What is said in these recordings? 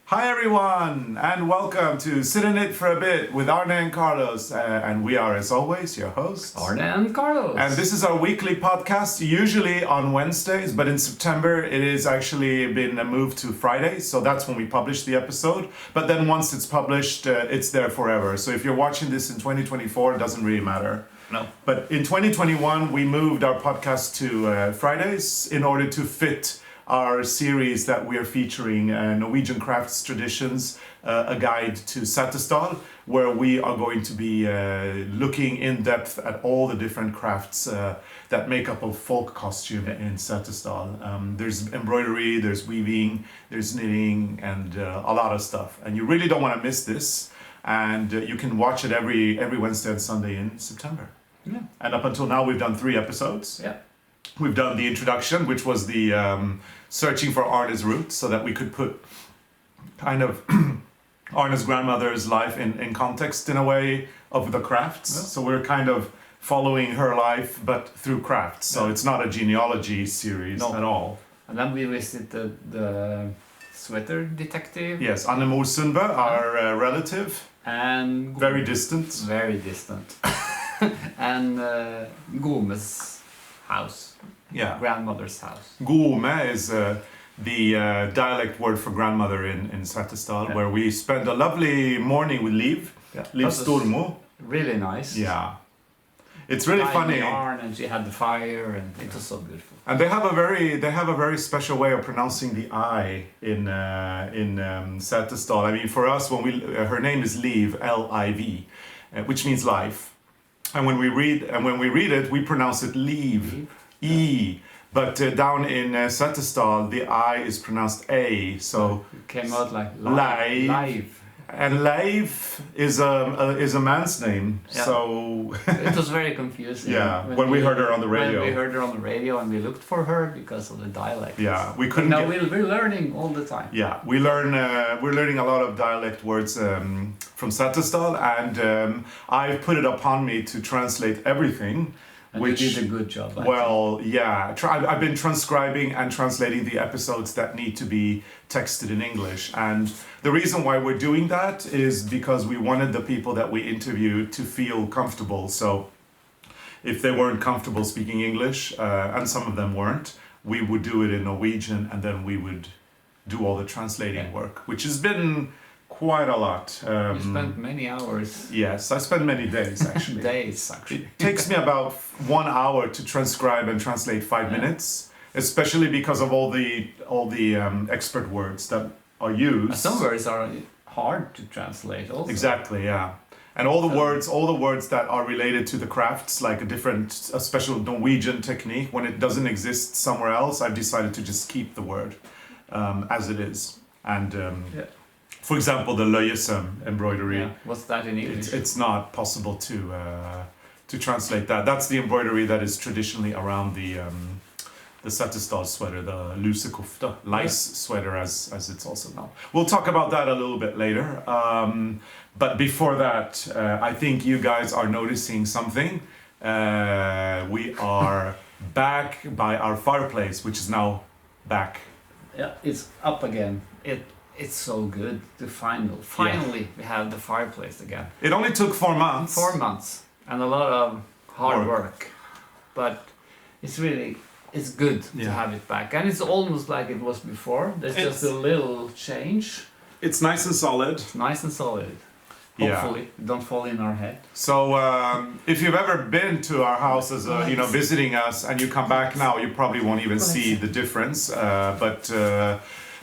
Hi everyone, and welcome to Sit in It for a Bit with Arne and Carlos. And we are, as always, your hosts. Arne and Carlos. And this is our weekly podcast, usually on Wednesdays, but in September it is actually been moved to Fridays, so that's when we publish the episode. But then once it's published, it's there forever. So if you're watching this in 2024, it doesn't really matter. No. But in 2021, we moved our podcast to Fridays in order to fit our series that we are featuring, Norwegian crafts traditions, a guide to Setesdal, where we are going to be looking in depth at all the different crafts that make up a folk costume in Setesdal. There's embroidery, there's weaving, there's knitting, and a lot of stuff. And you really don't want to miss this. And you can watch it every Wednesday and Sunday in September. Yeah. And up until now, we've done 3 episodes. Yeah. We've done the introduction, which was the searching for Arne's roots, so that we could put kind of Arne's grandmother's life in context, in a way, of the crafts. Yeah. So we're kind of following her life, but through crafts. So it's not a genealogy series at all. And then we visited the sweater detective. Yes, Anne Morsundbe, our relative. And very distant. Very distant. And Gome's house. Yeah. Grandmother's house. Gome is the dialect word for grandmother in Setesdal, where we spent a lovely morning with Liv. Yeah. Liv Stormo. Really nice. Yeah. It's really funny. Yarn, and she had the fire, and it was so beautiful. And they have a very special way of pronouncing the I in Setesdal. I mean, for us, when her name is Liv, L-I-V, which means life. And when we read it, we pronounce it Liv, E. But down in Setesdal, the I is pronounced A. So it came out like live. And Leif is a man's name. Yeah. So it was very confusing. Yeah, when we heard her on the radio. When we heard her on the radio, and we looked for her because of the dialect. Yeah, we couldn't. But now we're learning all the time. Yeah, we're learning a lot of dialect words from Setesdal, and I've put it upon me to translate everything. And you did a good job. I've been transcribing and translating the episodes that need to be texted in English. And the reason why we're doing that is because we wanted the people that we interviewed to feel comfortable. So if they weren't comfortable speaking English, and some of them weren't, we would do it in Norwegian, and then we would do all the translating work, which has been quite a lot. You spent many hours. Yes, I spent many days actually. It takes me about 1 hour to transcribe and translate 5 minutes, especially because of all the expert words that are used. Some words are hard to translate also. Exactly, yeah. And all the words that are related to the crafts, like a special Norwegian technique, when it doesn't exist somewhere else, I've decided to just keep the word as it is. And for example, the løyesøm embroidery. Yeah. What's that in English? It's not possible to translate that. That's the embroidery that is traditionally around the Setesdal sweater, the lusekofte, lice sweater, as it's also known. We'll talk about that a little bit later. But before that, I think you guys are noticing something. We are back by our fireplace, which is now back. Yeah, it's up again. It's so good to finally we have the fireplace again. It only took 4 months. 4 months and a lot of hard work. But it's good to have it back. And it's almost like it was before. There's just a little change. It's nice and solid. Nice and solid. Hopefully, don't fall in our head. So, if you've ever been to our house as visiting us, and you come back now, you probably won't even see the difference.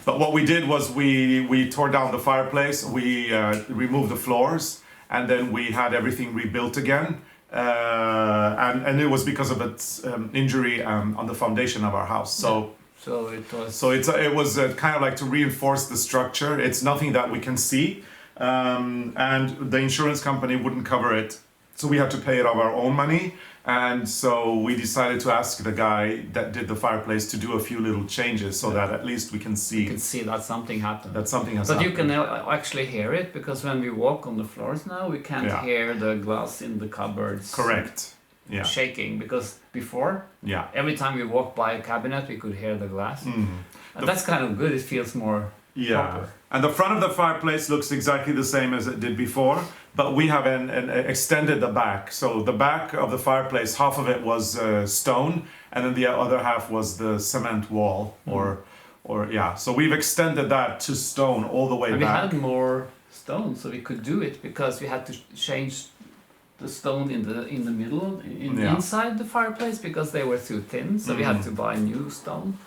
But what we did was we tore down the fireplace, we removed the floors, and then we had everything rebuilt again. And it was because of an injury on the foundation of our house. So it was kind of like to reinforce the structure. It's nothing that we can see, and the insurance company wouldn't cover it, so we had to pay it of our own money. And so we decided to ask the guy that did the fireplace to do a few little changes, so that at least we can see. You can see that something happened. That something has happened. But you can actually hear it, because when we walk on the floors now, we can't hear the glass in the cupboards. Correct. Yeah. Shaking, because before, every time we walked by a cabinet, we could hear the glass. And that's kind of good. It feels more Yeah, proper. and the front of the fireplace looks exactly the same as it did before, but we have extended the back. So the back of the fireplace, half of it was stone, and then the other half was the cement wall, or yeah. So we've extended that to stone all the way And back. we had more stone, so we could do it because we had to change the stone in the middle, inside the fireplace, because they were too thin. So we had to buy new stone,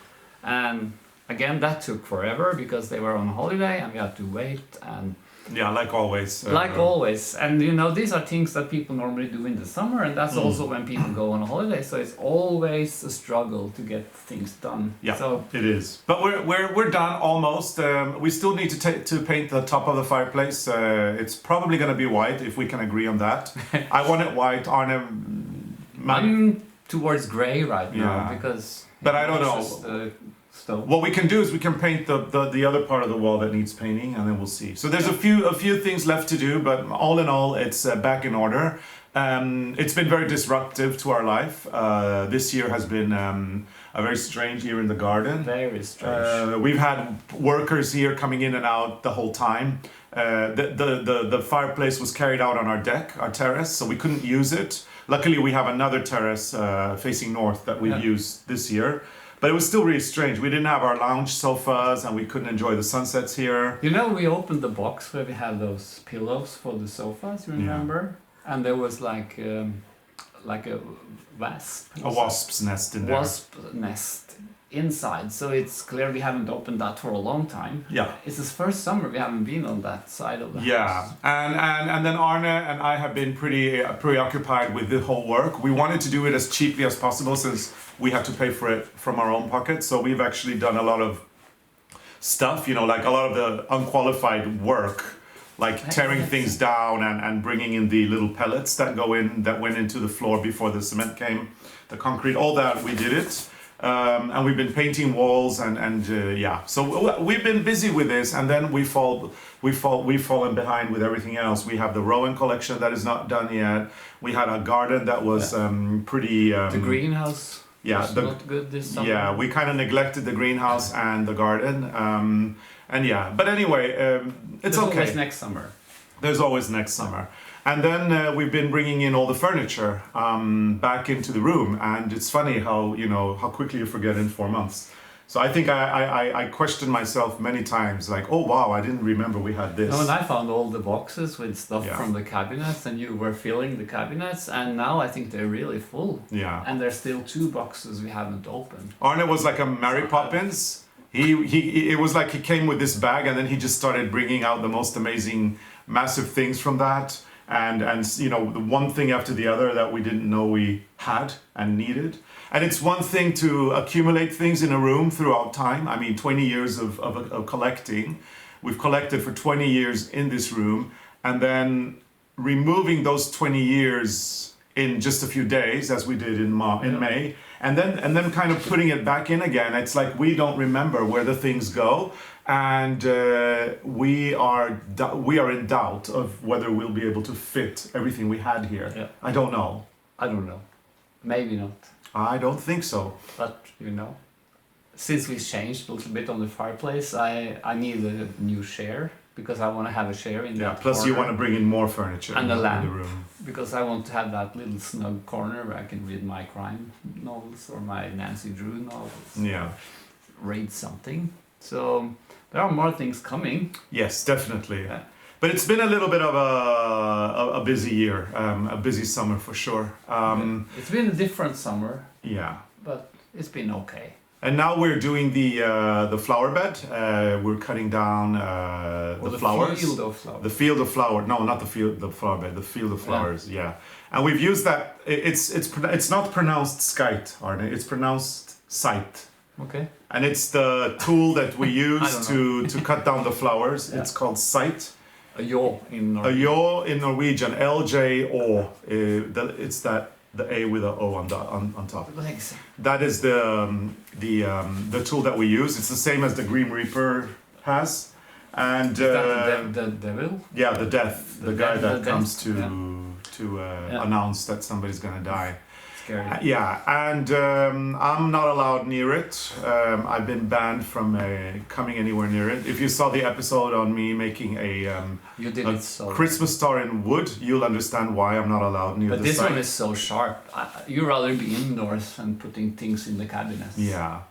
and again that took forever because they were on holiday and we had to wait and. Yeah, like always. Like always, and you know, these are things that people normally do in the summer, and that's also when people go on holiday. So it's always a struggle to get things done. Yeah, so it is. But we're done almost. We still need to paint the top of the fireplace. It's probably going to be white if we can agree on that. I want it white. Arne, I'm towards grey right now Yeah. because. But I don't know. Just, stone. What we can do is we can paint the other part of the wall that needs painting, and then we'll see. So there's a few things left to do, but all in all, it's back in order. It's been very disruptive to our life. This year has been a very strange year in the garden. Very strange. We've had workers here coming in and out the whole time. The fireplace was carried out on our deck, our terrace, so we couldn't use it. Luckily, we have another terrace facing north that we've used this year. But it was still really strange. We didn't have our lounge sofas and we couldn't enjoy the sunsets here. You know, we opened the box where we had those pillows for the sofas, you remember? And there was like a wasp. A wasp's nest in there. Wasp nest inside. So it's clear we haven't opened that for a long time. Yeah. It's the first summer we haven't been on that side of the house. Yeah, and then Arne and I have been pretty preoccupied with the whole work. We wanted to do it as cheaply as possible since we had to pay for it from our own pocket. So we've actually done a lot of stuff, you know, like a lot of the unqualified work, like tearing things down and bringing in the little pellets that went into the floor before the cement came, the concrete, all that, we did it. And we've been painting walls and yeah, so we've been busy with this, and then we've fallen behind with everything else. We have the Rowan collection that is not done yet. We had a garden that was pretty. The greenhouse. Yeah, not good this summer. Yeah, we kind of neglected the greenhouse and the garden, and yeah. But anyway, it's okay. Always next summer. There's always next summer. And then we've been bringing in all the furniture back into the room, and it's funny how quickly you forget in 4 months. So I think I questioned myself many times, like, oh wow, I didn't remember we had this. No, and I found all the boxes with stuff from the cabinets, and you were filling the cabinets, and now I think they're really full. Yeah. And there's still 2 boxes we haven't opened. Arne was like a Mary Poppins. It was like he came with this bag, and then he just started bringing out the most amazing, massive things from that. And you know, the one thing after the other that we didn't know we had and needed. And it's one thing to accumulate things in a room throughout time. I mean, 20 years of collecting. We've collected for 20 years in this room, and then removing those 20 years in just a few days, as we did in May, and then kind of putting it back in again. It's like we don't remember where the things go. And we are in doubt of whether we'll be able to fit everything we had here. Yeah. I don't know. Maybe not. I don't think so. But you know, since we changed a little bit on the fireplace, I need a new chair because I want to have a chair in that Plus corner. you want to bring in more furniture and a in lamp the room. Because I want to have that little snug corner where I can read my crime novels or my Nancy Drew novels. Yeah. Read something. So there are more things coming. Yes, definitely. Yeah. But it's been a little bit of a busy year, a busy summer for sure. It's been a different summer. Yeah. But it's been okay. And now we're doing the flower bed. We're cutting down the flowers. Field of flowers. The field of flowers. No, not the flower bed. The field of flowers. Yeah. And we've used that. It's not pronounced skite, Arne. It's pronounced sight. Okay. And it's the tool that we use to cut down the flowers. Yeah. It's called sight. A yaw in Norwegian. A yaw in Norwegian. LJO. It's that. The A with a O on top. That is the tool that we use. It's the same as the Grim Reaper has, and is that the devil? Yeah, the death, the guy that comes death. to announce that somebody's gonna die. scary. Yeah, and I'm not allowed near it. I've been banned from coming anywhere near it. If you saw the episode on me making You did it so. Christmas star in wood, you'll understand why I'm not allowed near But the this site. one is so sharp. You rather be indoors and putting things in the cabinets. Yeah.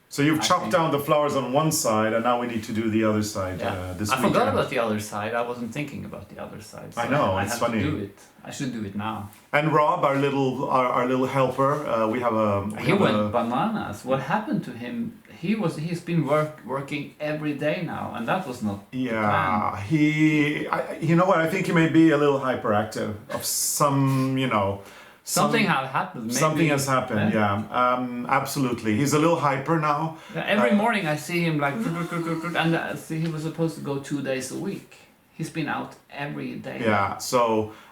So you've chopped down the flowers on one side, and now we need to do the other side this I weekend. forgot about the other side. I wasn't thinking about the other side. So I know, I it's have funny. To do it. I should do it now. And Rob, our little helper, we have a. He went bananas. What happened to him? He's been working every day now, and that was not. Yeah, you know what? I think he may be a little hyperactive of some, Something have happened. Maybe. Something has happened. Yeah, absolutely. He's a little hyper now. Every morning I see him like, and see he was supposed to go 2 days a week. He's been out every day. Yeah, so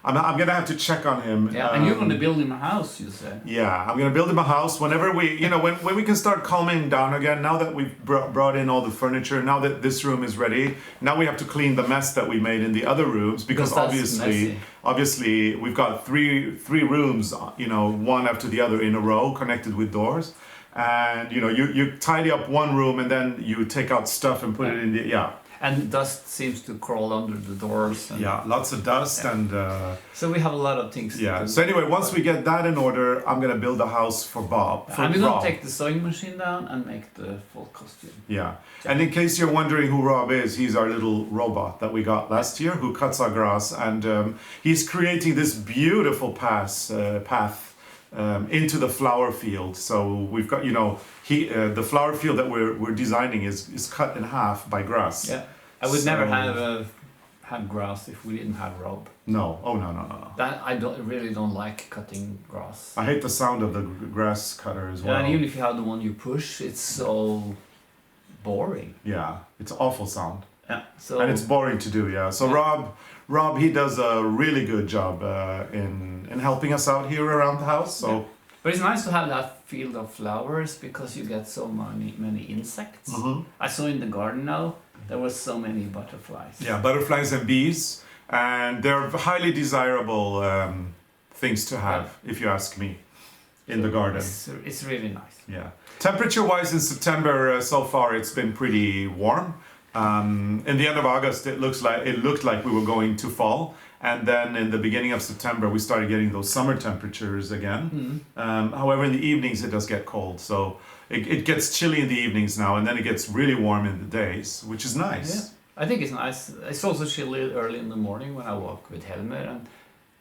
I'm gonna have to check on him. Yeah, and you're gonna build him a house, you said. Yeah, I'm gonna build him a house whenever when we can start calming down again. Now that we've brought in all the furniture, now that this room is ready, now we have to clean the mess that we made in the other rooms because obviously we've got three rooms, one after the other in a row connected with doors. And you tidy up one room and then you take out stuff and put it in the And dust seems to crawl under the doors. And lots of dust and. So we have a lot of things. To do. So anyway, once we get that in order, I'm gonna build a house for Bob. I'm gonna take the sewing machine down and make the full costume. Yeah, and in case you're wondering who Rob is, he's our little robot that we got last year who cuts our grass, and he's creating this beautiful path. Into the flower field. So we've got, the flower field that we're designing is cut in half by grass. Yeah, I would never have grass if we didn't have Rob. No, oh no. That I really don't like cutting grass. I hate the sound of the grass cutter as well. Yeah, and even if you have the one you push, it's so boring. Yeah, it's awful sound. Yeah, so and it's boring to do. Yeah, so Rob, he does a really good job in helping us out here around the house. So, but it's nice to have that field of flowers because you get so many insects. Mm-hmm. I saw in the garden now there were so many butterflies. Yeah, butterflies and bees, and they're highly desirable things to have, if you ask me, in the garden. It's really nice. Yeah, temperature-wise in September so far it's been pretty warm. In the end of August, it looked like we were going to fall, and then in the beginning of September, we started getting those summer temperatures again. Mm-hmm. However, in the evenings, it does get cold, so it gets chilly in the evenings now, and then it gets really warm in the days, which is nice. Yeah, I think it's nice. It's also chilly early in the morning when I walk with Helmer, and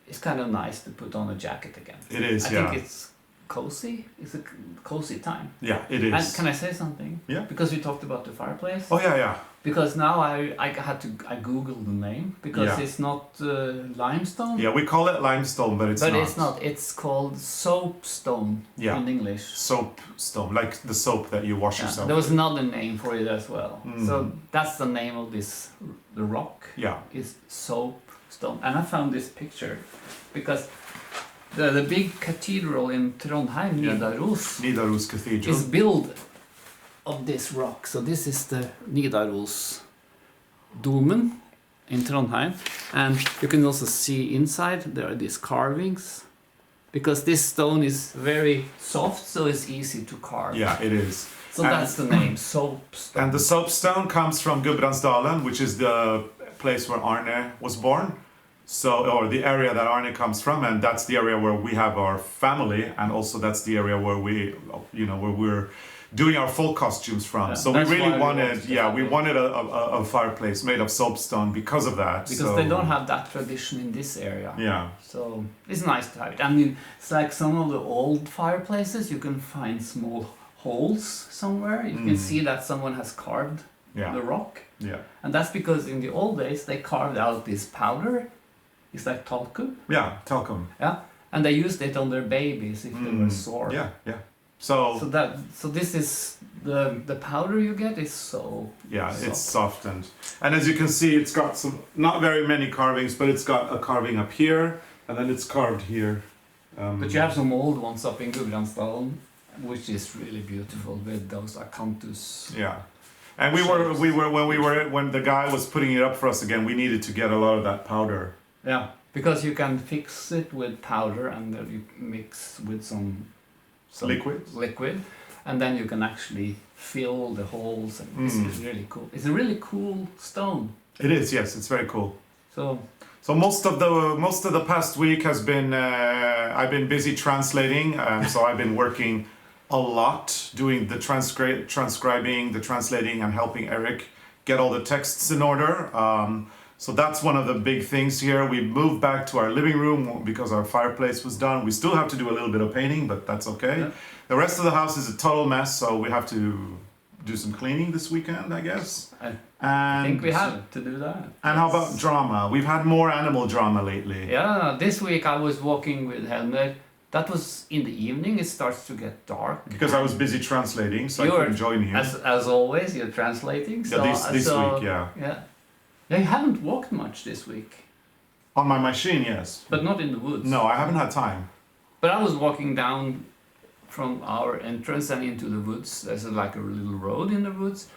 it's kind of nice to put on a jacket again. It is. I think it's cozy. It's a cozy time. Yeah, it is. And can I say something? Yeah. Because we talked about the fireplace. Oh yeah. Because now I googled the name because it's not limestone. Yeah, we call it limestone, but it's not. But it's not. It's called soapstone in English. Soapstone, like the soap that you wash yourself. There was another name for it as well. Mm. So that's the name of the rock. Yeah. Is soapstone, and I found this picture because the big cathedral in Trondheim, Nidaros Cathedral, is built of this rock. So this is the Nidaros Domen in Trondheim, and you can also see inside there are these carvings because this stone is very soft, so it's easy to carve. Yeah, it is. So that's the name, soapstone. And the soapstone comes from Gudbrandsdalen, which is the place where Arne was born. Or the area that Arne comes from, and that's the area where we have our family, and also that's the area where where we're doing our full costumes from. Yeah, so we really wanted a fireplace made of soapstone because of that. Because they don't have that tradition in this area. Yeah. So it's nice to have it. I mean, it's like some of the old fireplaces, you can find small holes somewhere. You can see that someone has carved the rock. Yeah. And that's because in the old days they carved out this powder. It's like talcum. Yeah, talcum. Yeah, and they used it on their babies if they were sore. Yeah. So this is the powder you get is so. Yeah, soft. it's soft and as you can see, it's got some not very many carvings, but it's got a carving up here, and then it's carved here. But you have some old ones up in Gudbrandsdalen, which is really beautiful with those acanthus. Yeah. And when the guy was putting it up for us again, we needed to get a lot of that powder. Yeah. Because you can fix it with powder and then you mix with some liquid, and then you can actually fill the holes, and this is really cool. It's a really cool stone. It is, yes, it's very cool. So most of the past week has been I've been busy translating, so I've been working a lot doing the transcribing, the translating, and helping Eric get all the texts in order. So that's one of the big things here. We moved back to our living room because our fireplace was done. We still have to do a little bit of painting, but that's okay. Yeah. The rest of the house is a total mess, so we have to do some cleaning this weekend, I guess. I think we have to do that. And how about drama? We've had more animal drama lately. Yeah, this week I was walking with Helmer. That was in the evening. It starts to get dark. Because I was busy translating, so I couldn't join you. As always, you're translating. So, yeah, this week, yeah. Yeah. Yeah, you haven't walked much this week. On my machine, yes. But not in the woods. No, I haven't had time. But I was walking down from our entrance and into the woods. There's like a little road in the woods.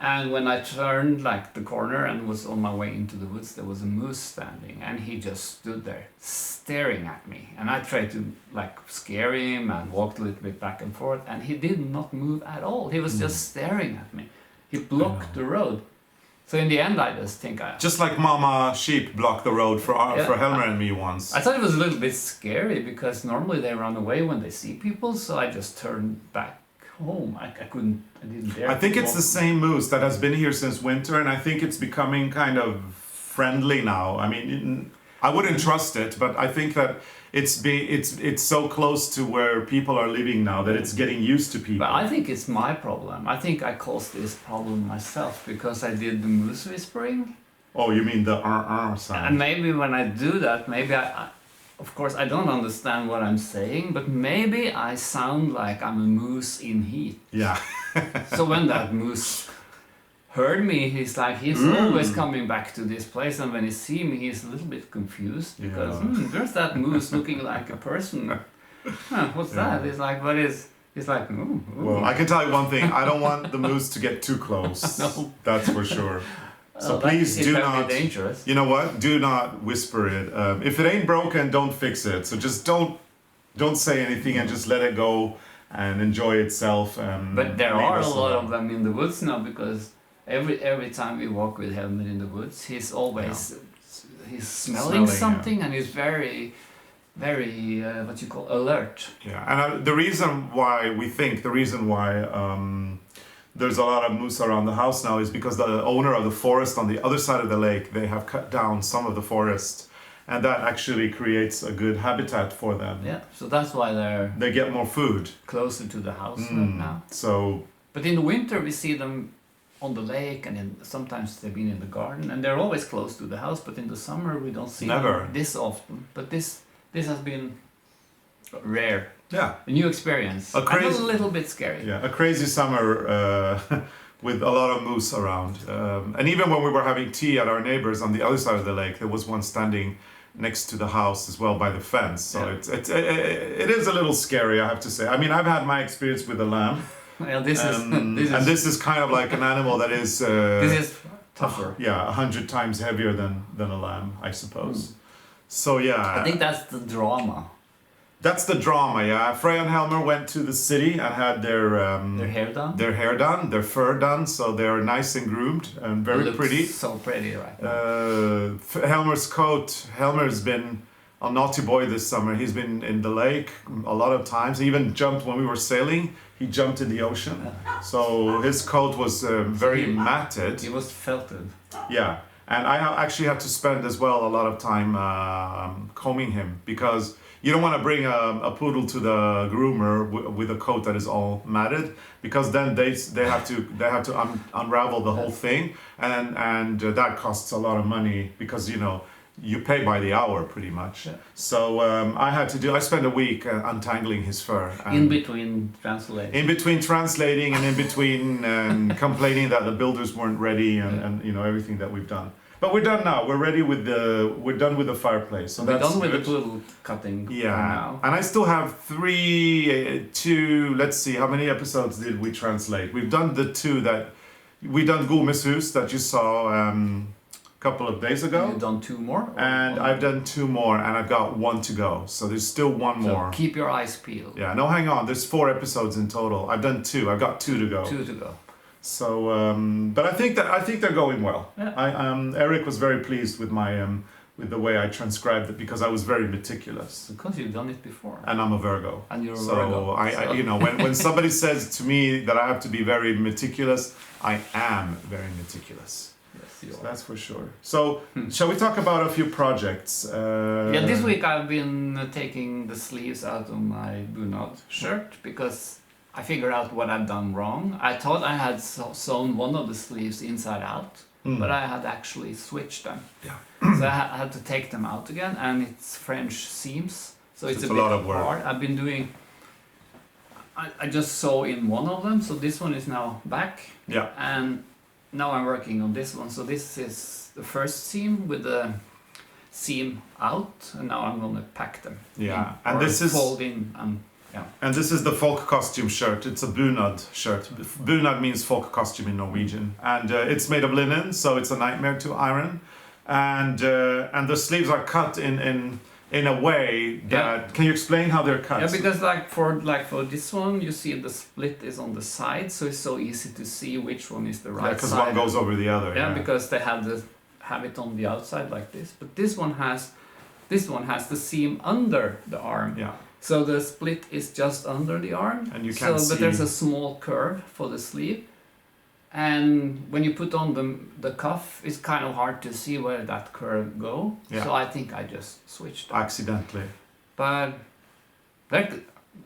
And when I turned like the corner and was on my way into the woods, there was a moose standing, and he just stood there staring at me. And I tried to like scare him and walked a little bit back and forth, and he did not move at all. He was just staring at me. He blocked the road. So in the end, I just think just like Mama Sheep blocked the road for Helmer and me once. I thought it was a little bit scary because normally they run away when they see people. So I just turned back home. I didn't dare. I think it's the same moose that has been here since winter, and I think it's becoming kind of friendly now. I mean, I wouldn't trust it, but I think that it's so close to where people are living now that it's getting used to people. But I think it's my problem. I think I caused this problem myself because I did the moose whispering. Oh, you mean the sound? And maybe when I do that, maybe I of course I don't understand what I'm saying, but maybe I sound like I'm a moose in heat. Yeah. So when that moose heard me, he's always coming back to this place, and when he see me, he's a little bit confused because there's that moose looking like a person. What's that? He's like, what is? He's like, ooh. Well, I can tell you one thing. I don't want the moose to get too close. No. That's for sure. So please do not. Dangerous. You know what? Do not whisper it. If it ain't broken, don't fix it. So just don't say anything and just let it go and enjoy itself. But there are a lot of them in the woods now because every time we walk with Helmut in the woods, he's always he's smelling something, and he's very what you call alert. Yeah, and the reason why there's a lot of moose around the house now is because the owner of the forest on the other side of the lake, they have cut down some of the forest, and that actually creates a good habitat for them. Yeah, so that's why they get more food closer to the house now. So, but in the winter we see them on the lake, and sometimes they've been in the garden, and they're always close to the house. But in the summer we don't see them this often. But this has been rare. Yeah, a new experience. A little bit scary. Yeah, a crazy summer with a lot of moose around. And even when we were having tea at our neighbors on the other side of the lake, there was one standing next to the house as well by the fence. So it is a little scary, I have to say. I mean, I've had my experience with a lamb. Well, this is kind of like an animal that is this is tougher. 100 times heavier than a lamb, I suppose. So yeah, I think that's the drama. That's the drama, yeah. Freya and Helmer went to the city and had their hair done, their fur done, so they're nice and groomed and very pretty. So pretty, right now. Helmer's coat. Helmer's been a naughty boy this summer. He's been in the lake a lot of times. He even jumped when we were sailing. He jumped in the ocean. So his coat was very matted. It was felted. Yeah, and I actually had to spend as well a lot of time combing him because you don't want to bring a poodle to the groomer with a coat that is all matted, because then they have to unravel the whole thing, and that costs a lot of money because you pay by the hour pretty much. Yeah. So I spent a week untangling his fur. In between translating. In between translating and in between complaining that the builders weren't ready and everything that we've done. But we're done now. We're done with the fireplace. So we're done with the poodle cutting. Yeah. Now. And I still have let's see, how many episodes did we translate? We've done the 2 that we done Gomeshus that you saw couple of days ago. You've done 2 more? And I've done 2 more, and I've got 1 to go. So there's still 1 So more. keep your eyes peeled. Yeah, no, hang on. There's 4 episodes in total. I've done 2. I've got 2 to go. 2 to go. So, but I think they're going well. Yeah. Eric was very pleased with my with the way I transcribed it because I was very meticulous. Because you've done it before. And I'm a Virgo. And you're a so Virgo. I you know, when somebody says to me that I have to be very meticulous, I am very meticulous. Yes, you So are. that's for sure. So, shall we talk about a few projects? Yeah, this week I've been taking the sleeves out of my bunad shirt because I figured out what I've done wrong. I thought I had sewn one of the sleeves inside out, but I had actually switched them. Yeah. So I had to take them out again, and it's French seams, so it's a bit lot of work. hard. I've been doing. I just sew in one of them, so this one is now back. Yeah. And now I'm working on this one. So this is the first seam with the seam out, and now I'm gonna pack them. Yeah, in, and or this is- fold in and yeah. And this is the folk costume shirt. It's a bunad shirt. Bunad means folk costume in Norwegian, and it's made of linen, so it's a nightmare to iron. And the sleeves are cut in a way that. Can you explain how they're cut? Yeah, because for this one, you see the split is on the side, so it's so easy to see which one is the right because side. one goes over the other. Yeah, because they have it on the outside like this, but this one has the seam under the arm. Yeah. So the split is just under the arm. And you can't see. But there's a small curve for the sleeve. And when you put on the cuff, it's kind of hard to see where that curve go. Yeah. So I think I just switched. Accidentally. But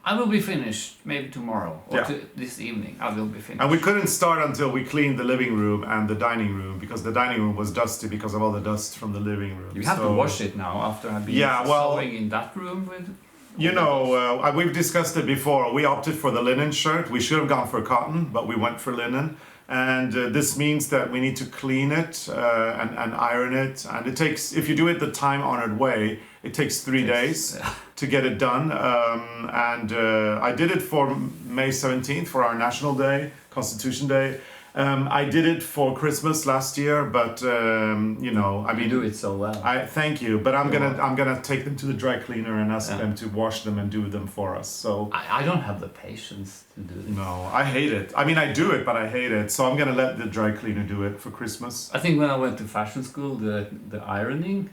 I will be finished maybe tomorrow or this evening. I will be finished. And we couldn't start until we cleaned the living room and the dining room because the dining room was dusty because of all the dust from the living room. You have to wash it now after I've been sewing in that room with. You know, we've discussed it before. We opted for the linen shirt. We should have gone for cotton, but we went for linen. And this means that we need to clean it and iron it. And it takes, if you do it the time-honored way, it takes 3 days to get it done. I did it for May 17th for our National Day, Constitution Day. I did it for Christmas last year, but you know, I mean, you do it so well. I thank you, but I'm gonna take them to the dry cleaner and ask them to wash them and do them for us. So I don't have the patience to do this. no, I hate it. I mean, I do it, but I hate it. So I'm gonna let the dry cleaner do it for Christmas. I think when I went to fashion school, the ironing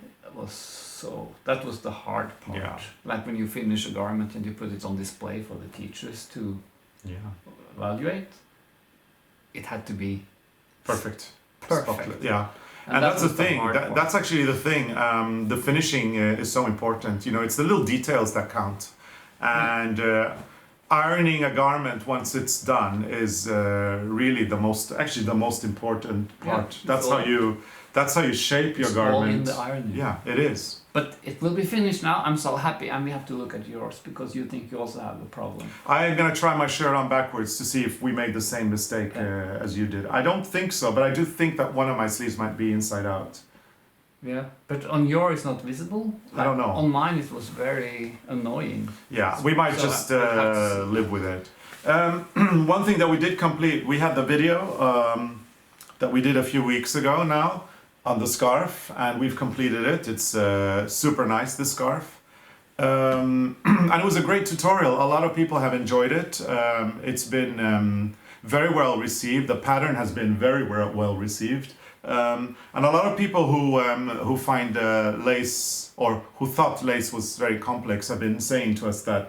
that was the hard part. Yeah. Like when you finish a garment and you put it on display for the teachers to evaluate. It had to be Perfect. perfect. Yeah. And that's the was thing. hard part. That's actually the thing. The finishing is so important. You know, it's the little details that count. And ironing a garment once it's done is really the most important part. Yeah, that's how you shape your it's garment. all in the ironing. Yeah, it is. But it will be finished now. I'm so happy, and we have to look at yours because you think you also have a problem. I'm gonna try my shirt on backwards to see if we made the same mistake as you did. I don't think so, but I do think that one of my sleeves might be inside out. Yeah, but on yours it's not visible. I don't know. On mine it was very annoying. Yeah, we might So just we'll have to see. live with it. One thing that we did complete, we had the video that we did a few weeks ago now on the scarf, and we've completed it. It's super nice, this scarf. And it was a great tutorial. A lot of people have enjoyed it. It's been very well received. The pattern has been very well received. And a lot of people who find lace, or who thought lace was very complex, have been saying to us that,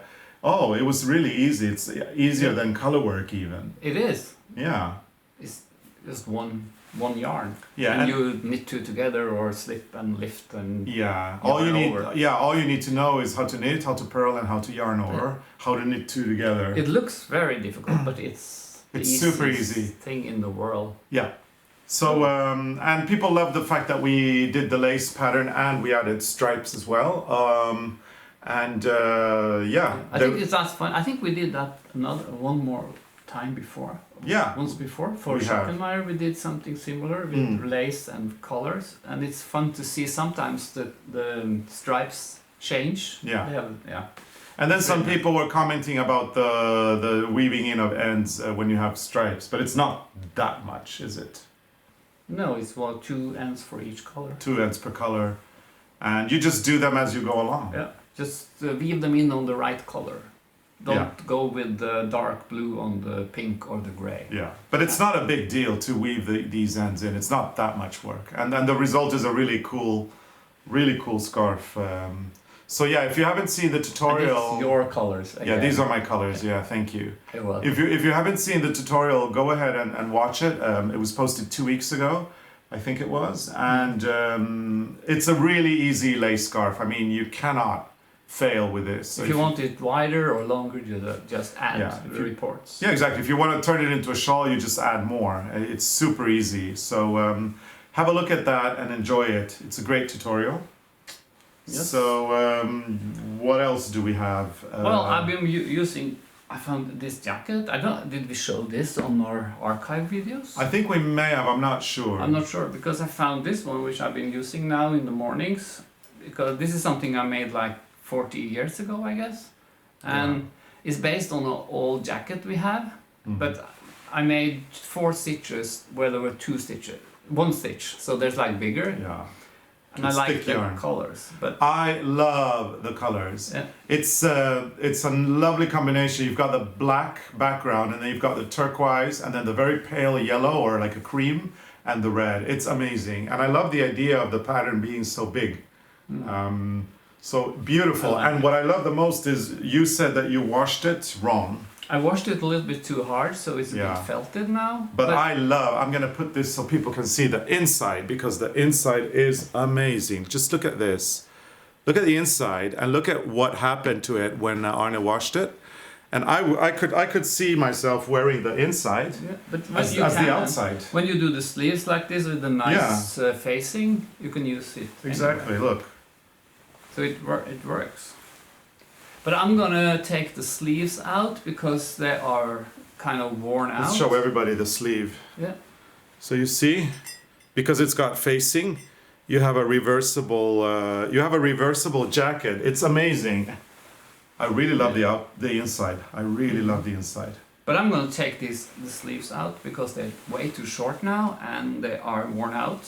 oh, it was really easy. It's easier than color work even. It is. Yeah. It's just one yarn. Yeah, And and- you knit two together or slip and lift and Yeah. Yarn over. All you need to know is how to knit, how to purl, and how to yarn over. How to knit two together. it looks very difficult, but it's the It's super easiest easy. thing in the world. Yeah. So and people love the fact that we did the lace pattern and we added stripes as well. I think that's fun. I think we did that one more time before. Yeah. Once before for We have. Schackenmeier we did something similar with lace and colors, and it's fun to see sometimes the stripes change. Yeah. They have, yeah. And then some people were commenting about the weaving in of ends when you have stripes, but it's not that much, is it? No, it's well 2 ends for each color. 2 ends per color. And you just do them as you go along. Yeah, just weave them in on the right color. Don't Yeah. go with the dark blue on the pink or the gray. Yeah, but it's not a big deal to weave these ends in. It's not that much work. And then the result is a really cool scarf. So yeah, if you haven't seen the tutorial... And it's your colors again. Yeah, these are my colors. Yeah, thank you. You're welcome. If you haven't seen the tutorial, go ahead and watch it. It was posted 2 weeks ago, I think it was. And it's a really easy lace scarf. I mean, you cannot fail with this. So if you want it wider or longer, you just add the reports. Yeah, exactly. If you want to turn it into a shawl, you just add more. It's super easy. So have a look at that and enjoy it. It's a great tutorial. Yes. So what else do we have? Well, I've been using... I found this jacket. Did we show this on our archive videos? I think we may have. I'm not sure. I'm not sure because I found this one, which I've been using now in the mornings. Because this is something I made like 40 years ago, I guess. And it's based on an old jacket we have. Mm-hmm. But I made 4 stitches where there were 2 stitches. 1 stitch. So there's like bigger. Yeah. And I like the colors, but I love the colors. Yeah. It's a lovely combination. You've got the black background, and then you've got the turquoise, and then the very pale yellow or like a cream, and the red. It's amazing, and I love the idea of the pattern being so big. So beautiful. And what I love the most is you said that you washed it wrong. I washed it a little bit too hard, so it's a bit felted now. But I'm gonna put this so people can see the inside, because the inside is amazing. Just look at this. Look at the inside and look at what happened to it when Arne washed it. And I could see myself wearing the inside as the outside. When you do the sleeves like this with the nice facing, you can use it. Exactly, anyway. Look. So it works. But I'm gonna take the sleeves out because they are kind of worn out. Let's show everybody the sleeve. Yeah. So you see, because it's got facing, you have a reversible jacket. It's amazing. I really love the inside. I really love the inside. But I'm gonna take the sleeves out because they're way too short now and they are worn out.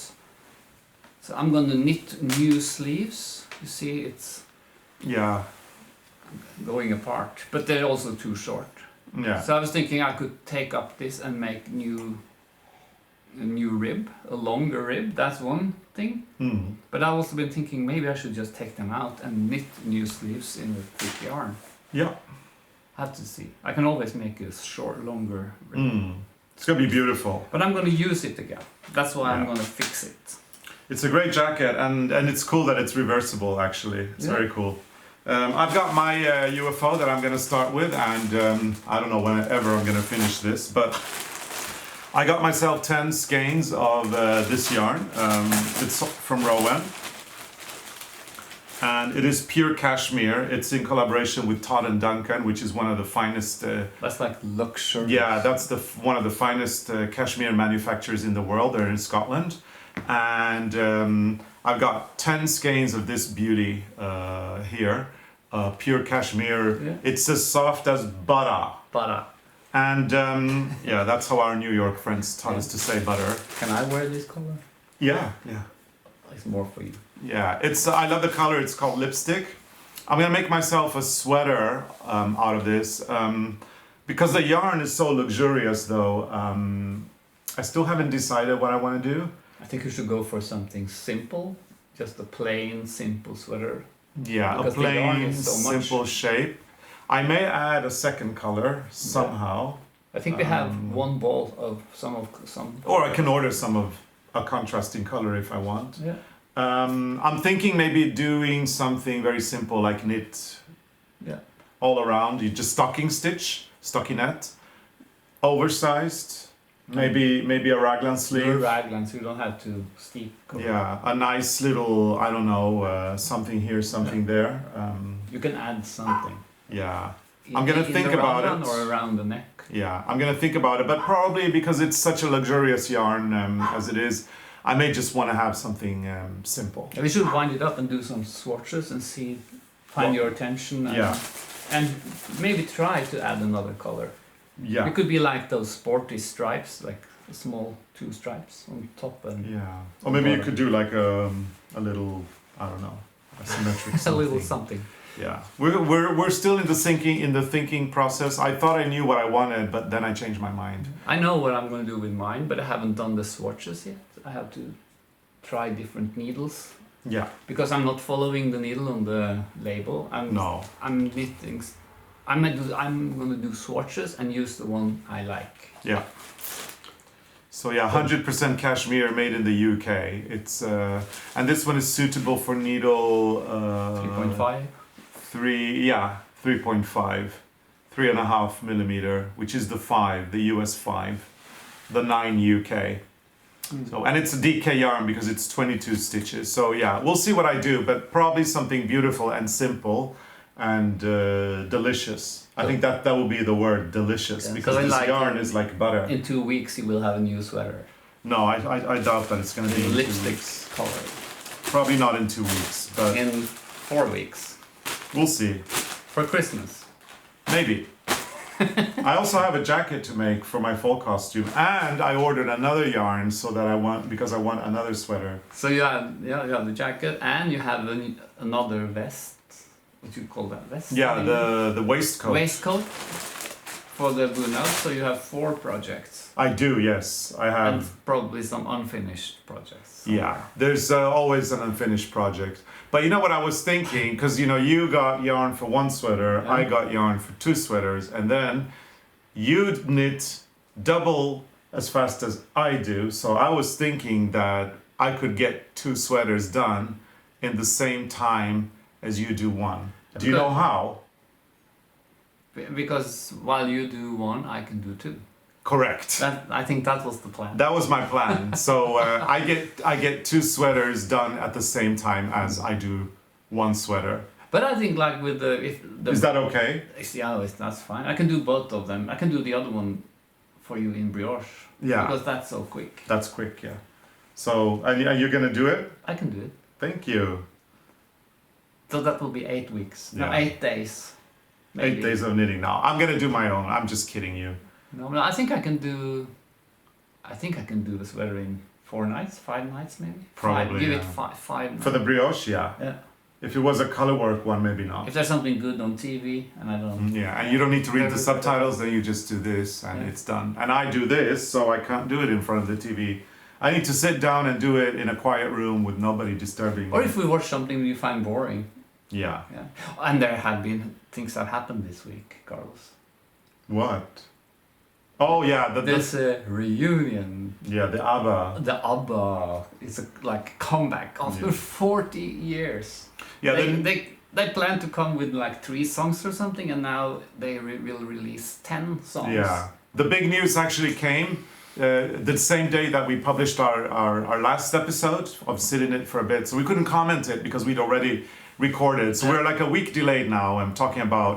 So I'm gonna knit new sleeves. You see, it's going apart, but they're also too short. Yeah. So I was thinking I could take up this and make a new rib, a longer rib. That's one thing. But I've also been thinking maybe I should just take them out and knit new sleeves in the thick yarn. Yeah. Have to see. I can always make a longer rib. It's gonna be beautiful. But I'm gonna use it again. That's why I'm gonna fix it. It's a great jacket, and it's cool that it's reversible. Actually, it's very cool. I've got my UFO that I'm going to start with, and I don't know whenever I'm going to finish this, but I got myself 10 skeins of this yarn. It's from Rowan, and it is pure cashmere. It's in collaboration with Todd and Duncan, which is one of the finest... that's like luxury. Yeah, that's one of the finest cashmere manufacturers in the world. They're in Scotland. And I've got 10 skeins of this beauty here, pure cashmere. Yeah. It's as soft as butter. Butter. And that's how our New York friends taught us to say butter. Can I wear this color? Yeah. It's more for you. Yeah, I love the color. It's called lipstick. I'm gonna make myself a sweater out of this because the yarn is so luxurious. Though I still haven't decided what I want to do. I think you should go for something simple, just a plain, simple sweater. Yeah, because a plain, simple shape. I may add a second color somehow. I think we have one ball of some. Or I can order some of a contrasting color if I want. Yeah. I'm thinking maybe doing something very simple like knit. Yeah. All around. You just stockinette, oversized. Maybe a raglan sleeve. Raglan, so you don't have to steep. Yeah, a nice little, I don't know, something here, something there. You can add something. Yeah, I'm gonna think about it. Or around the neck. Yeah, I'm gonna think about it, but probably because it's such a luxurious yarn as it is, I may just want to have something simple. We should wind it up and do some swatches and find your attention. And maybe try to add another color. Yeah. It could be like those sporty stripes, like the small 2 stripes on top and Yeah. Or maybe you could do like a little, I don't know, a symmetric a something. little something. Yeah. We're still in the thinking process. I thought I knew what I wanted, but then I changed my mind. I know what I'm going to do with mine, but I haven't done the swatches yet. I have to try different needles Yeah. because I'm not following the needle on the label. I'm knitting. I'm going to do swatches and use the one I like. Yeah. So yeah, 100% cashmere made in the UK. It's and this one is suitable for needle 3.5. 3.5, 3.5 millimeter, which is the 5, the US 5, the 9 UK. So, and it's a DK yarn because it's 22 stitches. So yeah, we'll see what I do, but probably something beautiful and simple and delicious. I think that will be the word, delicious, because so this yarn is like butter. In 2 weeks you will have a new sweater. No, I doubt that it's going to be in 2 lipstick weeks. color. Probably not in 2 weeks, but In 4 weeks. we'll see. For Christmas. Maybe. I also have a jacket to make for my fall costume, and I ordered another yarn because I want another sweater. So you have the jacket and you have another vest. What do you call that vest? Yeah, the waistcoat. Waistcoat for the Bruno. So you have 4 projects. I do, yes. I have. And probably some unfinished projects. Yeah, there's always an unfinished project. But you know what I was thinking? Because you got yarn for 1 sweater, I got yarn for 2 sweaters, and then you knit double as fast as I do. So I was thinking that I could get 2 sweaters done in the same time as you do 1. Do you know how? Because while you do 1, I can do 2. Correct. I think that was the plan. That was my plan. So I get 2 sweaters done at the same time as I do 1 sweater. But I think like with Is that okay? Yeah, that's fine. I can do both of them. I can do the other one for you in brioche. Yeah. Because that's so quick. That's quick, yeah. So are you gonna do it? I can do it. Thank you. So that will be 8 weeks. No, Yeah. 8 days. Maybe. 8 days of knitting now. I'm gonna do my own. I'm just kidding you. No, I think I can do. I think I can do the sweater in 4 nights, 5 nights maybe. Probably, 5. Give yeah. it 5 nights. For the brioche, yeah. Yeah. If it was a color work one, maybe not. If there's something good on TV and I don't. Yeah, and you don't need to read the subtitles, then you just do this and it's done. And I do this, so I can't do it in front of the TV. I need to sit down and do it in a quiet room with nobody disturbing me. Or if we watch something you find boring. Yeah. Yeah. And there have been things that happened this week, Carlos. What? Oh yeah, There's a reunion. Yeah, the ABBA. The ABBA is a comeback after 40 years. Yeah, they plan to come with like 3 songs or something, and now they will release 10 songs. Yeah, the big news actually came the same day that we published our last episode of Sit In It for a Bit. So we couldn't comment it because we'd already recorded. So we're like a week delayed now. I'm talking about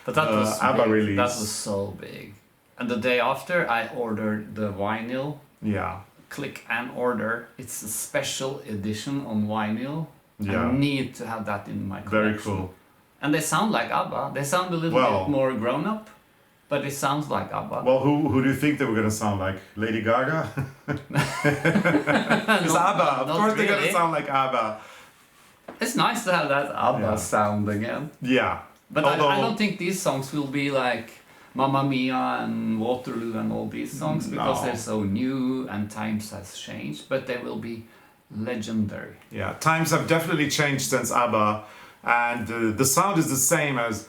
but that was ABBA big. release. That was so big. And the day after, I ordered the vinyl. Yeah. Click and order. It's a special edition on vinyl. Yeah. I need to have that in my collection. Very cool. And they sound like ABBA. They sound a little bit more grown up, but it sounds like ABBA. Well, who do you think they were gonna sound like? Lady Gaga? It's ABBA. Of course they're gonna sound like ABBA. It's nice to have that ABBA sound again. Yeah. But I don't think these songs will be like Mamma Mia and Waterloo and all these songs because they're so new and times has changed, but they will be legendary. Yeah, times have definitely changed since ABBA, and the sound is the same as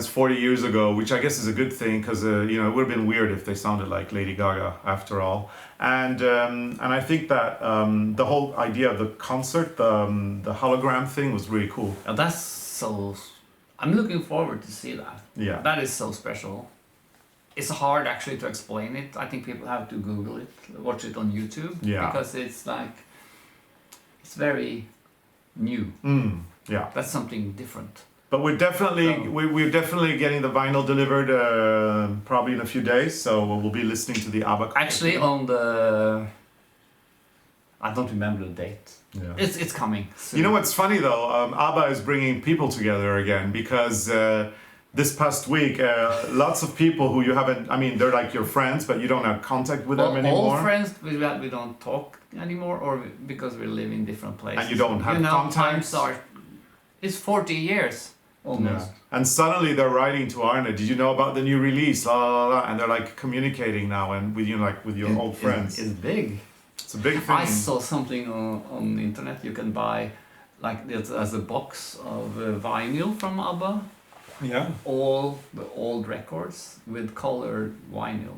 40 years ago, which I guess is a good thing because it would have been weird if they sounded like Lady Gaga after all. And I think that the whole idea of the concert, the hologram thing, was really cool. And that's so. I'm looking forward to see that. Yeah. That is so special. It's hard actually to explain it. I think people have to Google it, watch it on YouTube. Yeah. Because it's very new. Yeah. That's something different. But we're definitely getting the vinyl delivered probably in a few days. So we'll be listening to the ABBA. Actually, I don't remember the date. Yeah. It's coming soon. You know what's funny though? ABBA is bringing people together again because this past week, lots of people who you haven't, I mean, they're like your friends, but you don't have contact with them anymore. All friends, we don't talk anymore, or because we live in different places. And you don't have contacts? It's 40 years almost. Yeah. And suddenly they're writing to Arne, did you know about the new release? La, la, la, and they're like communicating now and with you, like with your old friends. It's big. It's a big thing. I saw something on the internet. You can buy like as a box of vinyl from ABBA. Yeah. All the old records with colored vinyl.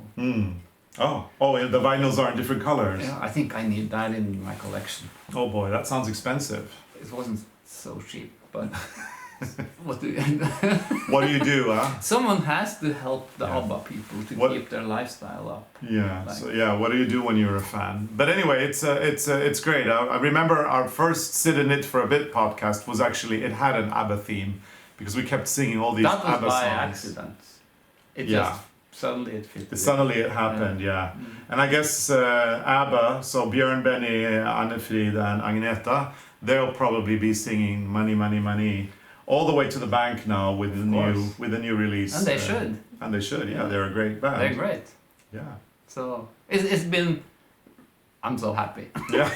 Oh, and the vinyls are in different colors. Yeah, I think I need that in my collection. Oh boy, that sounds expensive. It wasn't so cheap, but what do you do, huh? Someone has to help the ABBA people to keep their lifestyle up. Yeah. What do you do when you're a fan? But anyway, it's great. I remember our first Sit and Knit for a Bit podcast was actually, it had an ABBA theme because we kept singing all these ABBA songs. That was by accident. Just suddenly it fit. Suddenly it happened, yeah. And I guess ABBA, so Björn, Benny, Anne-Frid and Agneta, they'll probably be singing Money, Money, Money all the way to the bank now with the new release. And they should. And they should, yeah. They're a great band. They're great. Yeah. So it's been. I'm so happy. Yeah.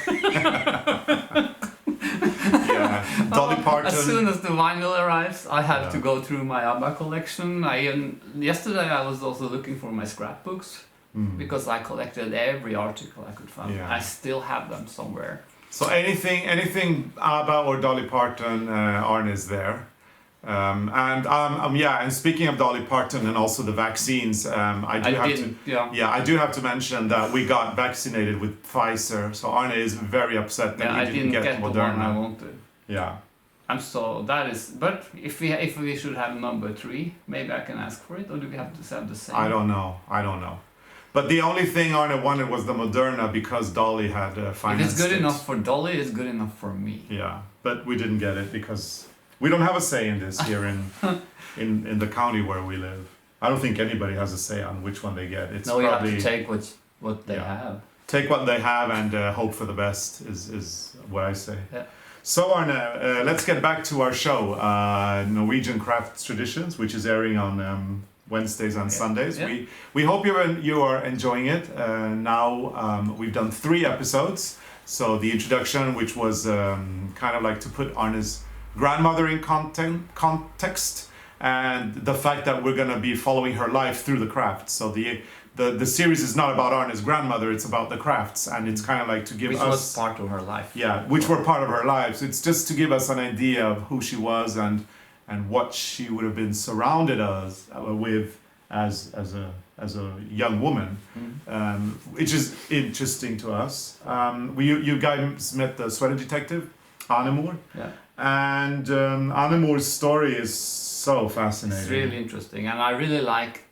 Yeah. Dolly Parton. As soon as the vinyl arrives, I have to go through my ABBA collection. Yesterday I was also looking for my scrapbooks because I collected every article I could find. Yeah. I still have them somewhere. So anything ABBA or Dolly Parton, Arne is there. And speaking of Dolly Parton and also the vaccines, I do have to mention that we got vaccinated with Pfizer. So Arne is very upset that we didn't get Moderna. The one I wanted. Yeah. But if we should have number 3, maybe I can ask for it, or do we have to have the same? I don't know. But the only thing Arne wanted was the Moderna because Dolly had financed it. If it's good enough for Dolly, it's good enough for me. Yeah, but we didn't get it because we don't have a say in this here in the county where we live. I don't think anybody has a say on which one they get. It's you have to take what they have. Take what they have and hope for the best is what I say. Yeah. So Arne, let's get back to our show, Norwegian Craft Traditions, which is airing on Wednesdays and Sundays. Yeah. We hope you are enjoying it. Now we've done 3 episodes. So the introduction, which was kind of like to put Arne's grandmother in context, and the fact that we're going to be following her life through the crafts. So the series is not about Arne's grandmother, it's about the crafts, and it's kind of like to give us... Which was part of her life. Yeah, which were part of her lives. It's just to give us an idea of who she was and what she would have been surrounded with as a young woman, which is interesting to us. You guys met the sweater detective, Arne. Yeah. And Arne's story is so fascinating. It's really interesting, and I really like.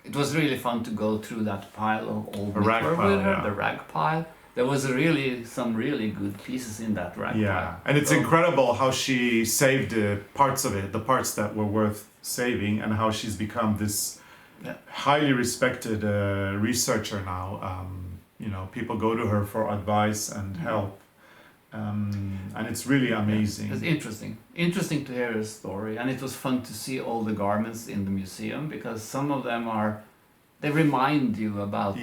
It was really fun to go through that pile of old knitwear with her, the rag pile. There was some really good pieces in that rag pile. And it's incredible how she saved parts of it, the parts that were worth saving, and how she's become this highly respected researcher now. People go to her for advice and help. And it's really amazing. It's interesting to hear her story, and it was fun to see all the garments in the museum because some of them they remind you about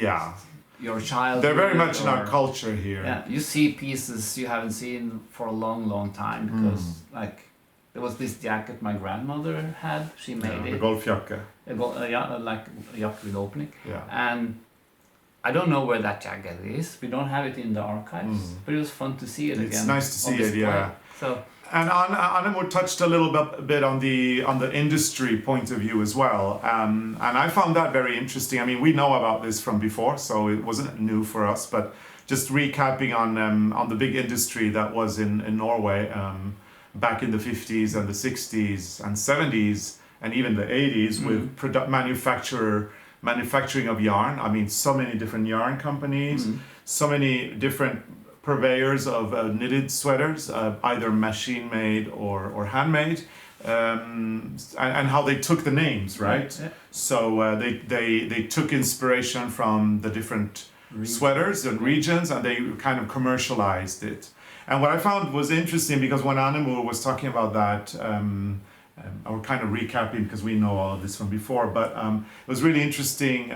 your childhood. They're very much in our culture here. Yeah, you see pieces you haven't seen for a long time because there was this jacket my grandmother had. She made it. The golfjacka. Like a jacket with opening. Yeah. And I don't know where that jacket is. We don't have it in the archives, but it was fun to see it again. It's nice to see it, yeah. So. And Arne touched a little bit on the industry point of view as well, and I found that very interesting. I mean, we know about this from before, so it wasn't new for us. But just recapping on the big industry that was in Norway back in the 50s and the 60s and 70s and even the 80s with manufacturing of yarn. I mean, so many different yarn companies, so many different purveyors of knitted sweaters, either machine made or handmade, and how they took the names, right? Yeah. So they took inspiration from the different sweaters and regions, and they kind of commercialized it. And what I found was interesting, because when Arne was talking about that, and we're kind of recapping because we know all of this from before, but it was really interesting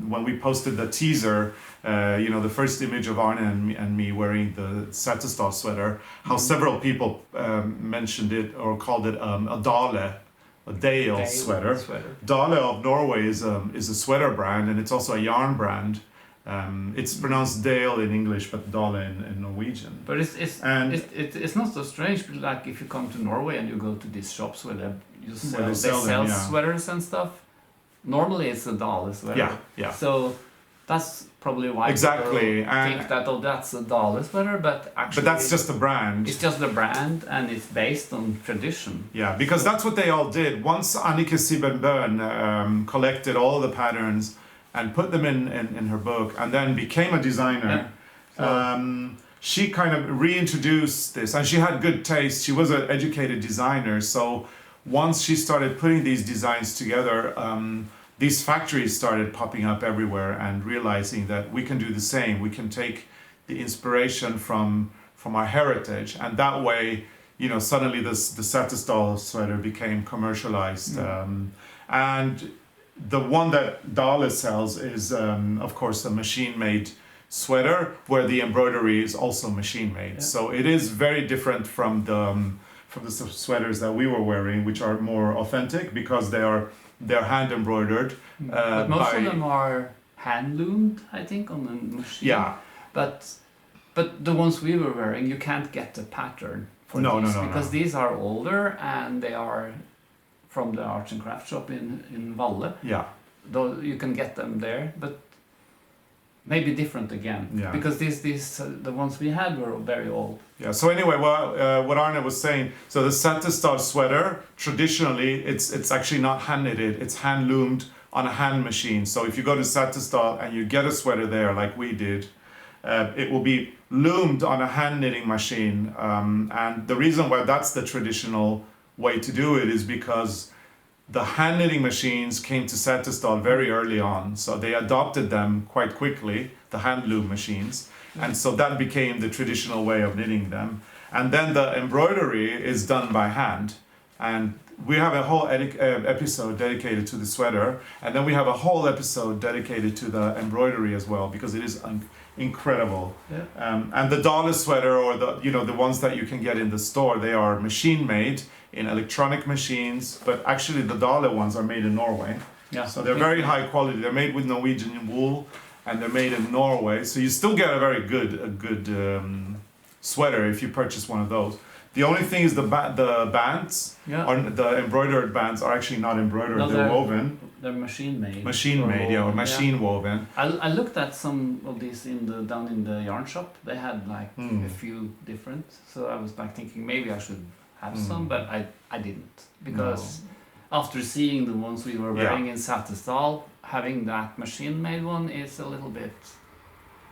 when we posted the teaser, the first image of Arne and me wearing the Satistal sweater, how several people mentioned it or called it a Dale sweater. Dale of Norway is a sweater brand, and it's also a yarn brand. It's pronounced Dale in English, but Dale in Norwegian. But it's not so strange. Like if you come to Norway and you go to these shops where they sell sweaters and stuff. Normally it's a Dale sweater. Yeah. So that's probably why exactly people think that that's a Dale sweater, but actually. But that's just a brand. It's just a brand, and it's based on tradition. Yeah, because that's what they all did. Once Annike Siebenbøen collected all the patterns and put them in her book, and then became a designer. Yeah. She kind of reintroduced this, and she had good taste. She was an educated designer, so once she started putting these designs together, these factories started popping up everywhere, and realizing that we can do the same. We can take the inspiration from our heritage, and that way, suddenly the Satistal sweater became commercialized, and the one that Dale sells is, of course, a machine-made sweater where the embroidery is also machine-made. Yeah. So it is very different from the sweaters that we were wearing, which are more authentic because they're hand embroidered. But most of them are hand loomed, I think, on the machine. Yeah. But the ones we were wearing, you can't get the pattern for these because these are older, and they are from the arts and craft shop in Valle. Yeah. Though you can get them there, but maybe different again. Yeah. Because these the ones we had were very old. Yeah. So anyway, what Arne was saying, so the Satistal sweater, traditionally, it's actually not hand knitted, it's hand loomed on a hand machine. So if you go to Satistal and you get a sweater there, like we did, it will be loomed on a hand knitting machine. And the reason why that's the traditional way to do it is because the hand knitting machines came to Satistal very early on, so they adopted them quite quickly, the hand loom machines, and so that became the traditional way of knitting them. And then the embroidery is done by hand, and we have a whole episode dedicated to the sweater, and then we have a whole episode dedicated to the embroidery as well, because it is incredible. Yeah. And the Dale sweater, or the ones that you can get in the store, they are machine made in electronic machines, but actually the Dale ones are made in Norway. Yeah. So they're very high quality. They're made with Norwegian wool, and they're made in Norway. So you still get a very good sweater if you purchase one of those. The only thing is the bands, or the embroidered bands, are actually not embroidered. No, they're woven. They're machine made. Machine made, or machine woven. I looked at some of these down in the yarn shop. They had a few different. So I was thinking maybe I should have some, but I didn't, because after seeing the ones we were wearing in Satistal, having that machine made one is a little bit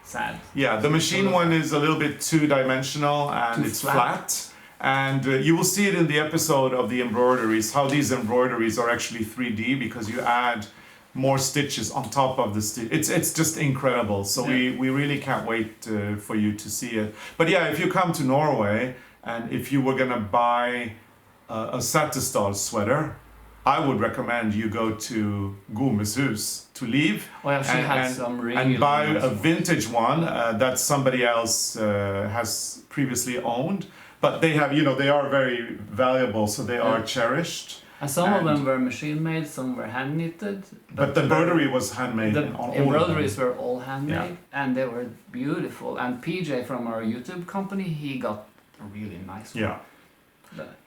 sad. Yeah, the machine one is a little bit two-dimensional, and it's flat. And you will see it in the episode of the embroideries, how these embroideries are actually 3D, because you add more stitches on top of the stitch. It's just incredible. So we really can't wait for you to see it. But yeah, if you come to Norway, and if you were gonna buy a Satistal sweater, I would recommend you go to Gomes Hus to leave and buy a vintage one that somebody else has previously owned. But they have, they are very valuable, so they are cherished. And some of them were machine made, some were hand knitted. But the embroidery was handmade. The embroideries were all handmade, and they were beautiful. And PJ from our YouTube company, he got a really nice one. Yeah.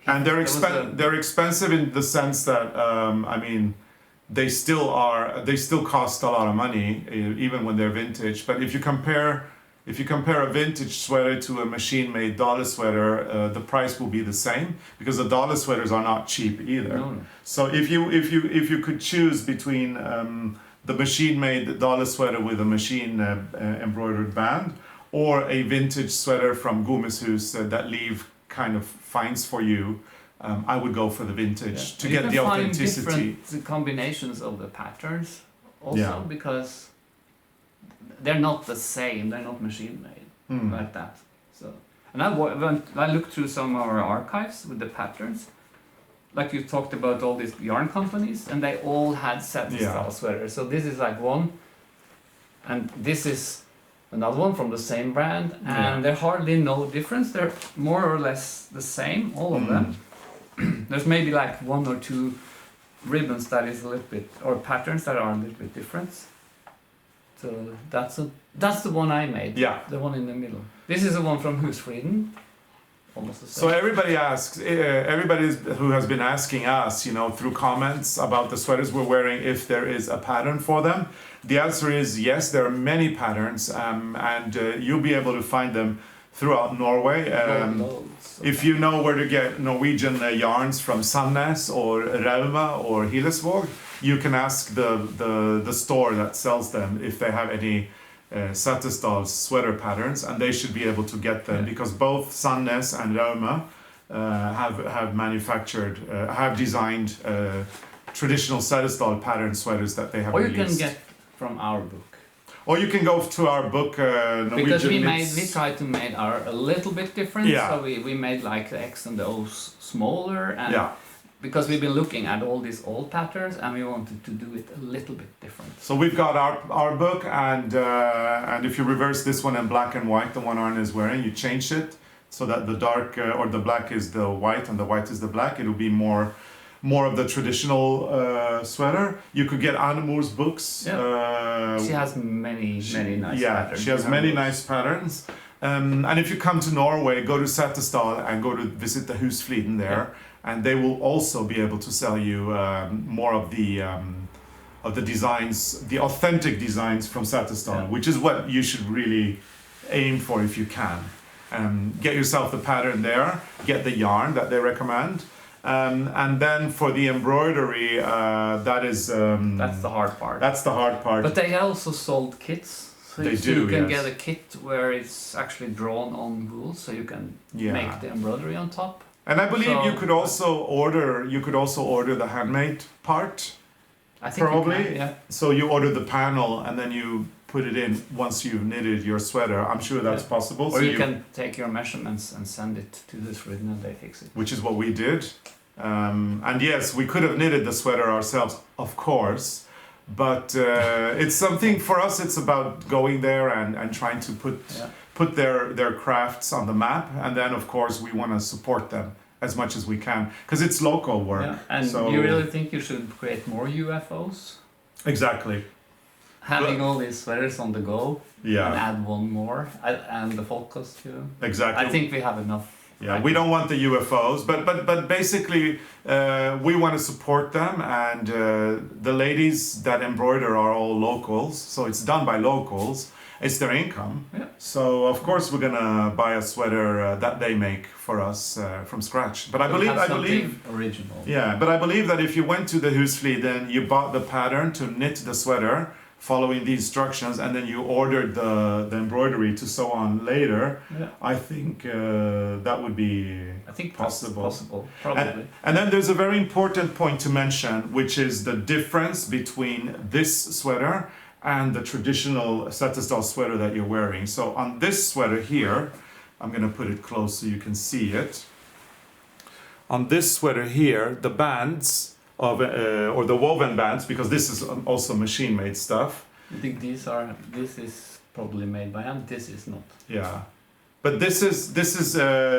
And they're expensive in the sense that they still cost a lot of money even when they're vintage. But if you compare a vintage sweater to a machine-made Dale sweater, the price will be the same, because the Dale sweaters are not cheap either. No. So if you could choose between the machine-made Dale sweater with a machine embroidered band, or a vintage sweater from Gomes Hus that Liv kind of finds for you, I would go for the vintage to get the authenticity. You can find different combinations of the patterns also, because they're not the same. They're not machine made like that. So, and I looked through some of our archives with the patterns. like you talked about all these yarn companies, and they all had set style sweaters. So this is like one, and this is another one from the same brand, and they're hardly no difference. They're more or less the same, all of them. There's maybe like 1 or 2 ribbons that is a little bit, or patterns that are a little bit different. So that's the one I made. Yeah. The one in the middle. This is the one from Husfriden. Almost the same. So everybody asks, everybody who has been asking us, through comments about the sweaters we're wearing, if there is a pattern for them. The answer is yes, there are many patterns, and you'll be able to find them throughout Norway. If you know where to get Norwegian yarns from Sandnes or Rauma or Hillesvåg, you can ask the store that sells them if they have any Sattestall sweater patterns, and they should be able to get them because both Sandnes and Rauma have manufactured, have designed traditional Sattestall pattern sweaters that they have or released. You can get from our book. Or you can go to our book, Norwegian. Because we tried to make our a little bit different. Yeah. So we made like the X and the O's smaller, and because we've been looking at all these old patterns, and we wanted to do it a little bit different. So we've got our book, and if you reverse this one in black and white, the one Arne is wearing, you change it so that the dark or the black is the white and the white is the black. It'll be more of the traditional sweater. You could get Annemor's books. She has many nice patterns. She has many nice patterns. And if you come to Norway, go to Sattestall and go to visit the Husfliden there, and they will also be able to sell you more of the designs, the authentic designs from Sattestall, which is what you should really aim for if you can. Get yourself the pattern there, get the yarn that they recommend. And then for the embroidery, that is... that's the hard part. That's the hard part. But they also sold kits. So you can get a kit where it's actually drawn on wool, so you can make the embroidery on top. And I believe you could also order the handmade part. I think probably. You can, So you order the panel and then you put it in once you've knitted your sweater. I'm sure that's possible. Or so you can take your measurements and send it to this written and they fix it. Which is what we did. And yes, we could have knitted the sweater ourselves, of course. But it's something for us. It's about going there and trying to put their crafts on the map, and then of course we want to support them as much as we can because it's local work. Yeah. And so, you really think you should create more UFOs? Exactly. Having all these sweaters on the go, and add one more, and the folk costume. Exactly. I think we have enough. Yeah, we don't want the UFOs, but basically we want to support them, and the ladies that embroider are all locals, so it's done by locals. It's their income. Yeah. So of course we're gonna buy a sweater that they make for us from scratch. But I believe original. Yeah, but I believe that if you went to the Husfliden, you bought the pattern to knit the sweater, following the instructions, and then you ordered the embroidery to sew on later, I think that would be possible. Possible, probably. And then there's a very important point to mention, which is the difference between this sweater and the traditional Sattestall sweater that you're wearing. So on this sweater here, I'm going to put it close so you can see it. On this sweater here, the bands or the woven bands, because this is also machine-made stuff. I think this is probably made by hand, this is not. Yeah. But this is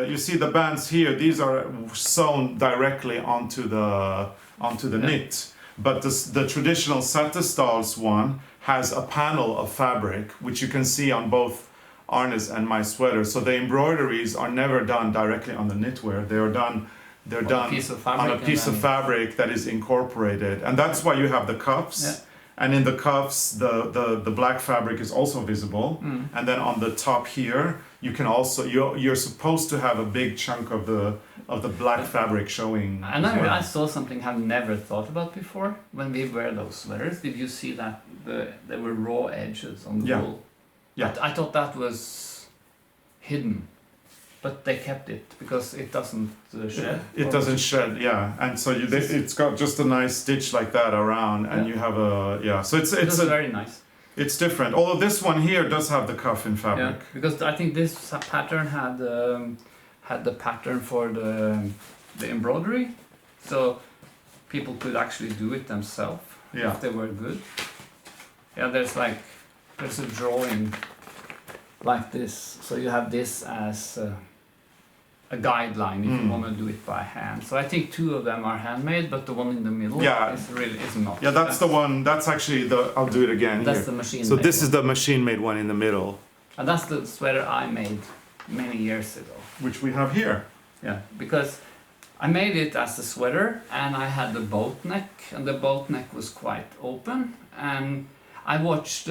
you see the bands here, these are sewn directly onto the knit. But the traditional Sattestall's one has a panel of fabric, which you can see on both Arne's and my sweater. So the embroideries are never done directly on the knitwear. They're done on a piece of fabric that is incorporated. And that's why you have the cuffs. Yeah. And in the cuffs, the black fabric is also visible. Mm. And then on the top here, you can also, you're supposed to have a big chunk of the black fabric showing. And I saw something I've never thought about before. When we wear those sweaters, did you see that there were raw edges on the wool? Yeah. I thought that was hidden. But they kept it because it doesn't shed. It doesn't shed, yeah. And so it's got just a nice stitch like that around, and you have a So it's very nice. It's different. Although this one here does have the cuff in fabric. Yeah, because I think this pattern had the pattern for the embroidery. So people could actually do it themselves Yeah. if they were good. Yeah, there's a drawing like this. So you have this as a guideline if you want to do it by hand. So I think 2 of them are handmade, but the one in the middle is not. Yeah, that's the one. That's actually the. I'll do it again. That's here. the machine. So this is the machine-made one in the middle, and that's the sweater I made many years ago. which we have here. Yeah, because I made it as a sweater, and I had the boat neck, and the boat neck was quite open. And I watched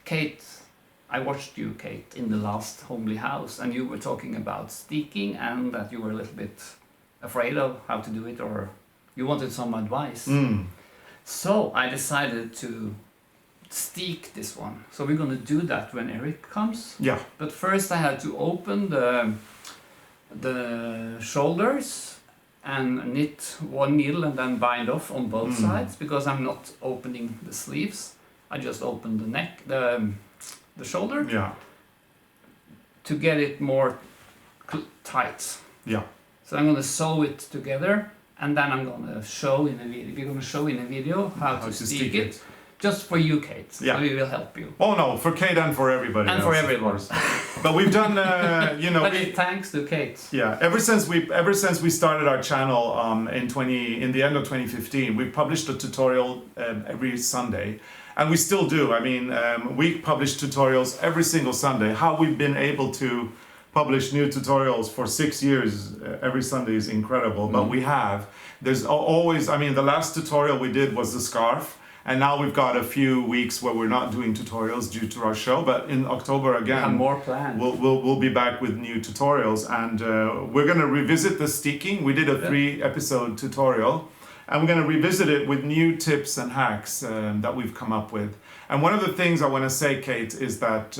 Kate. I watched you, Kate, in the last homely house, and you were talking about steeking, and that you were a little bit afraid of how to do it, or you wanted some advice. So I decided to steek this one. So we're gonna do that when Eric comes. Yeah. But first I had to open the shoulders and knit 1 needle and then bind off on both sides, because I'm not opening the sleeves. I just opened the neck, the shoulder, to get it more tight. Yeah. So I'm gonna sew it together, and then I'm gonna show in a video. We're gonna show in a video how to steek it. Just for you, Kate. Yeah. So we will help you. Oh no, for Kate and for everybody. And else, for of everyone. course. But we've done, But thanks to Kate. Yeah, ever since we started our channel in the end of 2015, we've published a tutorial every Sunday, and we still do. I mean, we publish tutorials every single Sunday. How we've been able to publish new tutorials for 6 years every Sunday is incredible. But we have. There's always. I mean, the last tutorial we did was the scarf. And now we've got a few weeks where we're not doing tutorials due to our show, but in October again, We have more planned. we'll be back with new tutorials, and we're going to revisit the steeking. We did a 3-episode tutorial, and we're going to revisit it with new tips and hacks that we've come up with. And one of the things I want to say, Kate, is that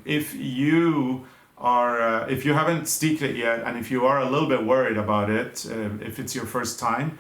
if you haven't steeked it yet, and if you are a little bit worried about it, if it's your first time.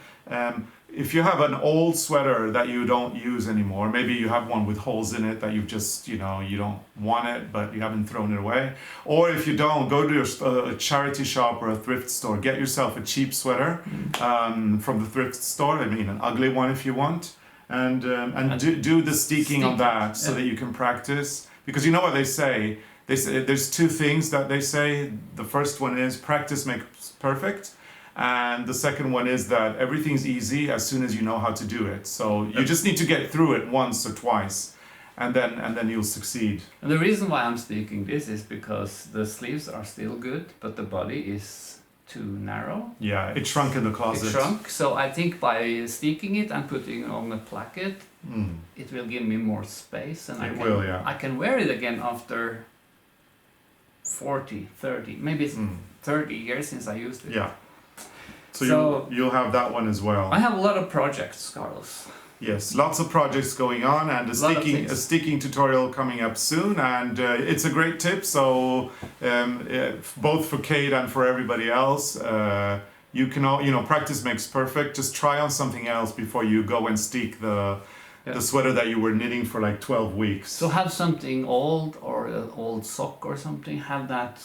If you have an old sweater that you don't use anymore, maybe you have one with holes in it that you've just, you don't want it, but you haven't thrown it away. Or if you don't, go to a charity shop or a thrift store, get yourself a cheap sweater from the thrift store. I mean, an ugly one if you want, and do the steeking on that so that you can practice. Because you know what they say? They say there's 2 things that they say. The first one is practice makes perfect. And the second one is that everything's easy as soon as you know how to do it. So you just need to get through it once or twice, and then you'll succeed. And the reason why I'm steeking this is because the sleeves are still good, but the body is too narrow. Yeah, it shrunk in the closet. It shrunk. So I think by steeking it and putting it on a placket, it will give me more space, and I can wear it again after 40, 30, maybe it's 30 years since I used it. Yeah. So you'll have that one as well. I have a lot of projects, Carlos. Yes, lots of projects going on, and a steeking tutorial coming up soon, and it's a great tip. So both for Kate and for everybody else, you can practice makes perfect. Just try on something else before you go and steek the sweater that you were knitting for like 12 weeks. So have something old, or an old sock or something. Have that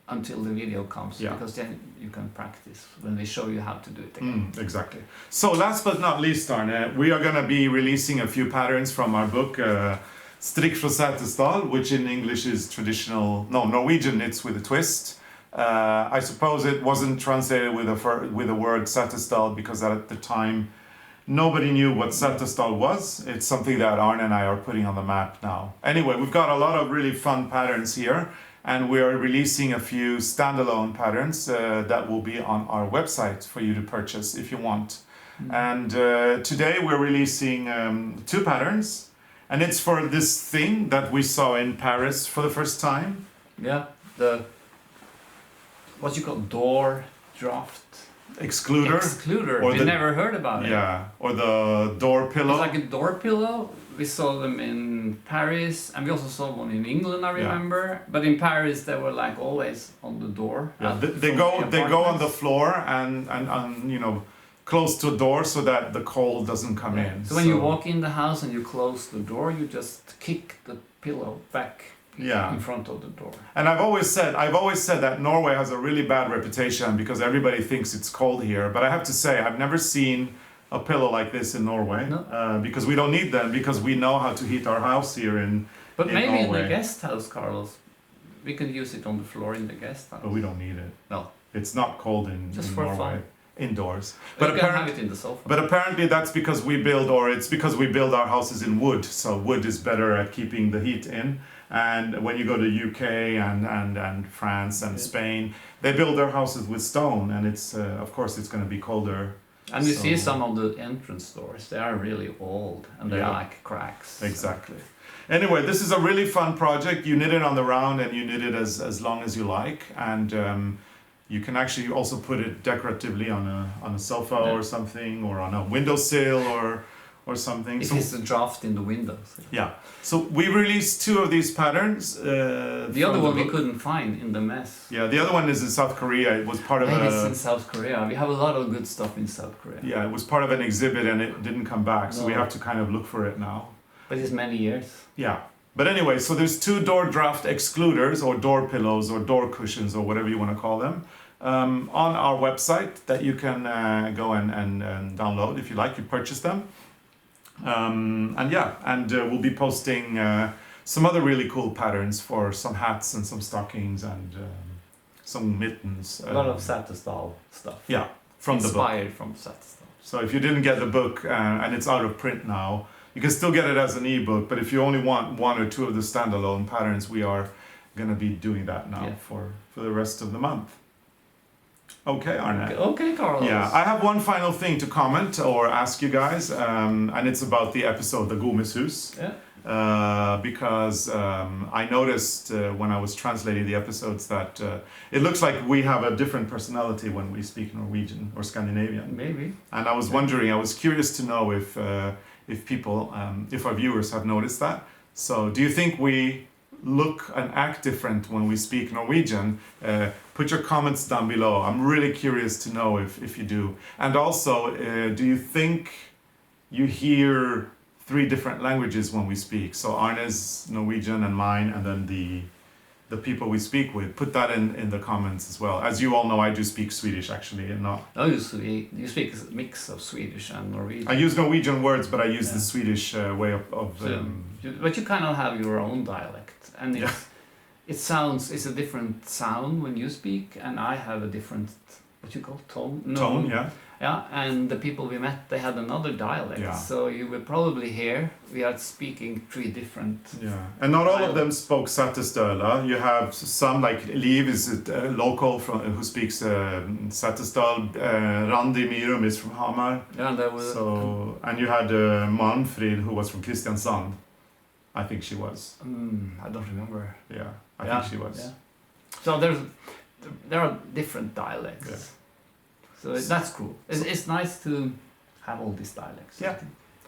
until the video comes, because then you can practice when we show you how to do it again. Exactly. So last but not least, Arne, we are going to be releasing a few patterns from our book, Strikk fra Setesdal, which in English is Norwegian knits with a twist. I suppose it wasn't translated with the word Setesdal because at the time nobody knew what Setesdal was. It's something that Arne and I are putting on the map now. Anyway, we've got a lot of really fun patterns here. And we are releasing a few standalone patterns that will be on our website for you to purchase if you want. And today we're releasing 2 patterns. And it's for this thing that we saw in Paris for the first time. Yeah, what you call door draft excluder. Or we never heard about it. Yeah, or the door pillow. It's like a door pillow. We saw them in Paris, and we also saw one in England, I remember. Yeah. But in Paris, they were like always on the door. Yeah, they go on the floor and close to a door so that the cold doesn't come in. So when you walk in the house and you close the door, you just kick the pillow back Yeah. in front of the door. And I've always said that Norway has a really bad reputation because everybody thinks it's cold here. But I have to say, I've never seen a pillow like this in Norway. No. Because we don't need them, because we know how to heat our house here But in maybe Norway. in the guest house, Carlos, we can use it on the floor in the guest house. But we don't need it. No. It's not cold Just in for Norway. fun. Indoors. But you can have it in the sofa. But apparently that's because it's because we build our houses in wood. So wood is better at keeping the heat in. And when you go to UK and France and Spain, they build their houses with stone, and it's of course it's going to be colder. And you see some of the entrance doors, they are really old and they're like cracks. Exactly. Anyway, this is a really fun project. You knit it on the round and you knit it as long as you like. And you can actually also put it decoratively on a sofa or something, or on a windowsill or something. It is a draft in the windows. Yeah. So we released 2 of these patterns. The other one we couldn't find in the mess. Yeah, the other one is in South Korea. It was part of Maybe it's in South Korea. We have a lot of good stuff in South Korea. Yeah, it was part of an exhibit and it didn't come back. So we No. have to kind of look for it now. But it's many years. Yeah. But anyway, so there's 2 door draft excluders or door pillows or door cushions or whatever you want to call them on our website that you can go and download if you like. You purchase them. And we'll be posting some other really cool patterns for some hats and some stockings and some mittens. A lot of Satterstall stuff. Yeah, from the book. Inspired from Satterstall. So if you didn't get the book and it's out of print now, you can still get it as an ebook. But if you only want 1 or 2 of the standalone patterns, we are going to be doing that now for the rest of the month. Okay, Arne. Okay, Carlos. Yeah, I have one final thing to comment or ask you guys, and it's about the episode The Gomes Hus. Yeah. Because I noticed when I was translating the episodes that it looks like we have a different personality when we speak Norwegian or Scandinavian. Maybe. And I was wondering, I was curious to know if people, if our viewers have noticed that. So do you think we look and act different when we speak Norwegian? Put your comments down below. I'm really curious to know if you do. And also, do you think you hear 3 different languages when we speak? So Arne's Norwegian and mine, and then the people we speak with. Put that in the comments as well. As you all know, I do speak Swedish actually, and not. Oh, you speak a mix of Swedish and Norwegian. I use Norwegian words, but I use the Swedish way of. But you kind of have your own dialect, and it's a different sound when you speak, and I have a different what you call tone. No. Tone, yeah. Yeah, and the people we met, they had another dialect. Yeah. So you will probably hear we are speaking 3 different. Yeah, and not all of them spoke Sattestøla. You have some, like Liv is a local who speaks Sattestøl. Randi Myrum is from Hamar. Yeah, and there was. So, and you had Manfrid who was from Kristiansand. I think she was. I don't remember. Yeah, I think she was. Yeah. So there are different dialects. Yeah. So that's cool. It's nice to have all these dialects. Yeah.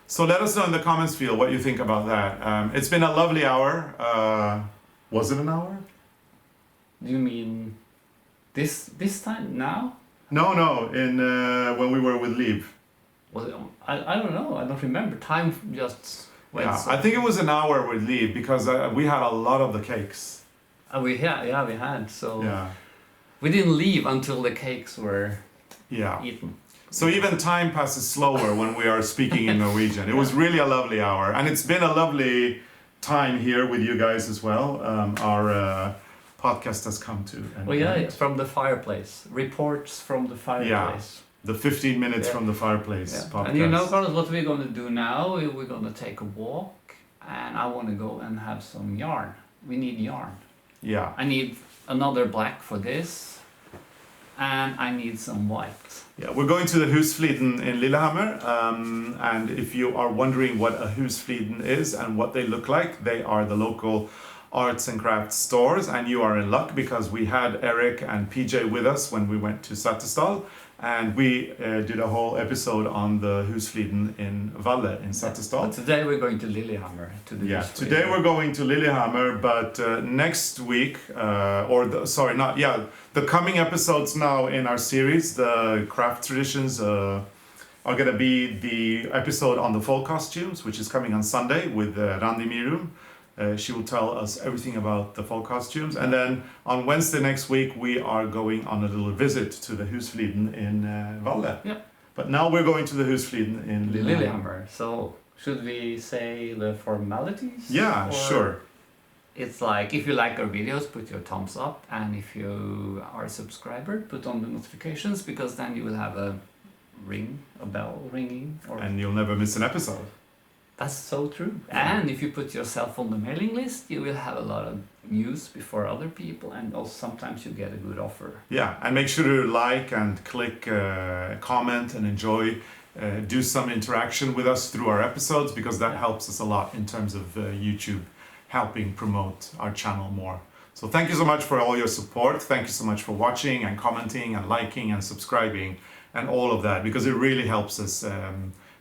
So let us know in the comments field what you think about that. It's been a lovely hour. Was it an hour? Do you mean this time now? No. In when we were with Liv. Was it? I don't know. I don't remember. Time just went. Yeah, so. I think it was an hour with Liv because we had a lot of the cakes. We had. So Yeah. we didn't leave until the cakes were eaten. So even time passes slower when we are speaking in Norwegian. It was really a lovely hour, and it's been a lovely time here with you guys as well. Our podcast has come to an end. From the Fireplace. Reports from the Fireplace. The 15 minutes from the Fireplace podcast. And you know, Carlos, what we're going to do now, we're going to take a walk, and I want to go and have some yarn. We need yarn. Yeah. I need another black for this, and I need some white. Yeah, we're going to the Husfliden in Lillehammer, and if you are wondering what a Husfliden is and what they look like, they are the local arts and crafts stores, and you are in luck because we had Eric and PJ with us when we went to Sattestøl, and we did a whole episode on the Husfliden in Valle in Sattestøl. But today we're going to Lillehammer to the Husfliden. Today we're going to Lillehammer, but next week, the coming episodes now in our series, the craft traditions, are going to be the episode on the fall costumes, which is coming on Sunday with Randi Myrum. She will tell us everything about the fall costumes. And then on Wednesday next week, we are going on a little visit to the Husfliden in Valle. Yeah. But now we're going to the Husfliden in Lillehammer. Lillehammer. So should we say the formalities? Yeah, Or sure. It's like, if you like our videos, put your thumbs up, and if you are a subscriber, put on the notifications, because then you will have a bell ringing. And you'll never miss an episode. That's so true. And if you put yourself on the mailing list, you will have a lot of news before other people, and also sometimes you get a good offer. Yeah, and make sure to like and click, comment and enjoy. Do some interaction with us through our episodes, because that helps us a lot in terms of YouTube helping promote our channel more. So thank you so much for all your support. Thank you so much for watching and commenting and liking and subscribing and all of that, because it really helps us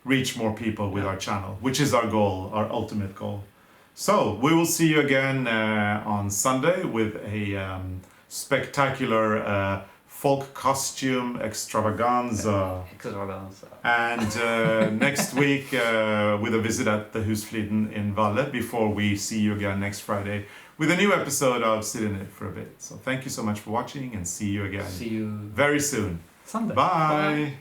reach more people with our channel, which is our goal, our ultimate goal. So we will see you again on Sunday with a spectacular folk costume extravaganza. And next week with a visit at the Husfliden in Valle, before we see you again next Friday with a new episode of Sit In It for a Bit. So thank you so much for watching, and see you again See you very soon. Sunday. Bye.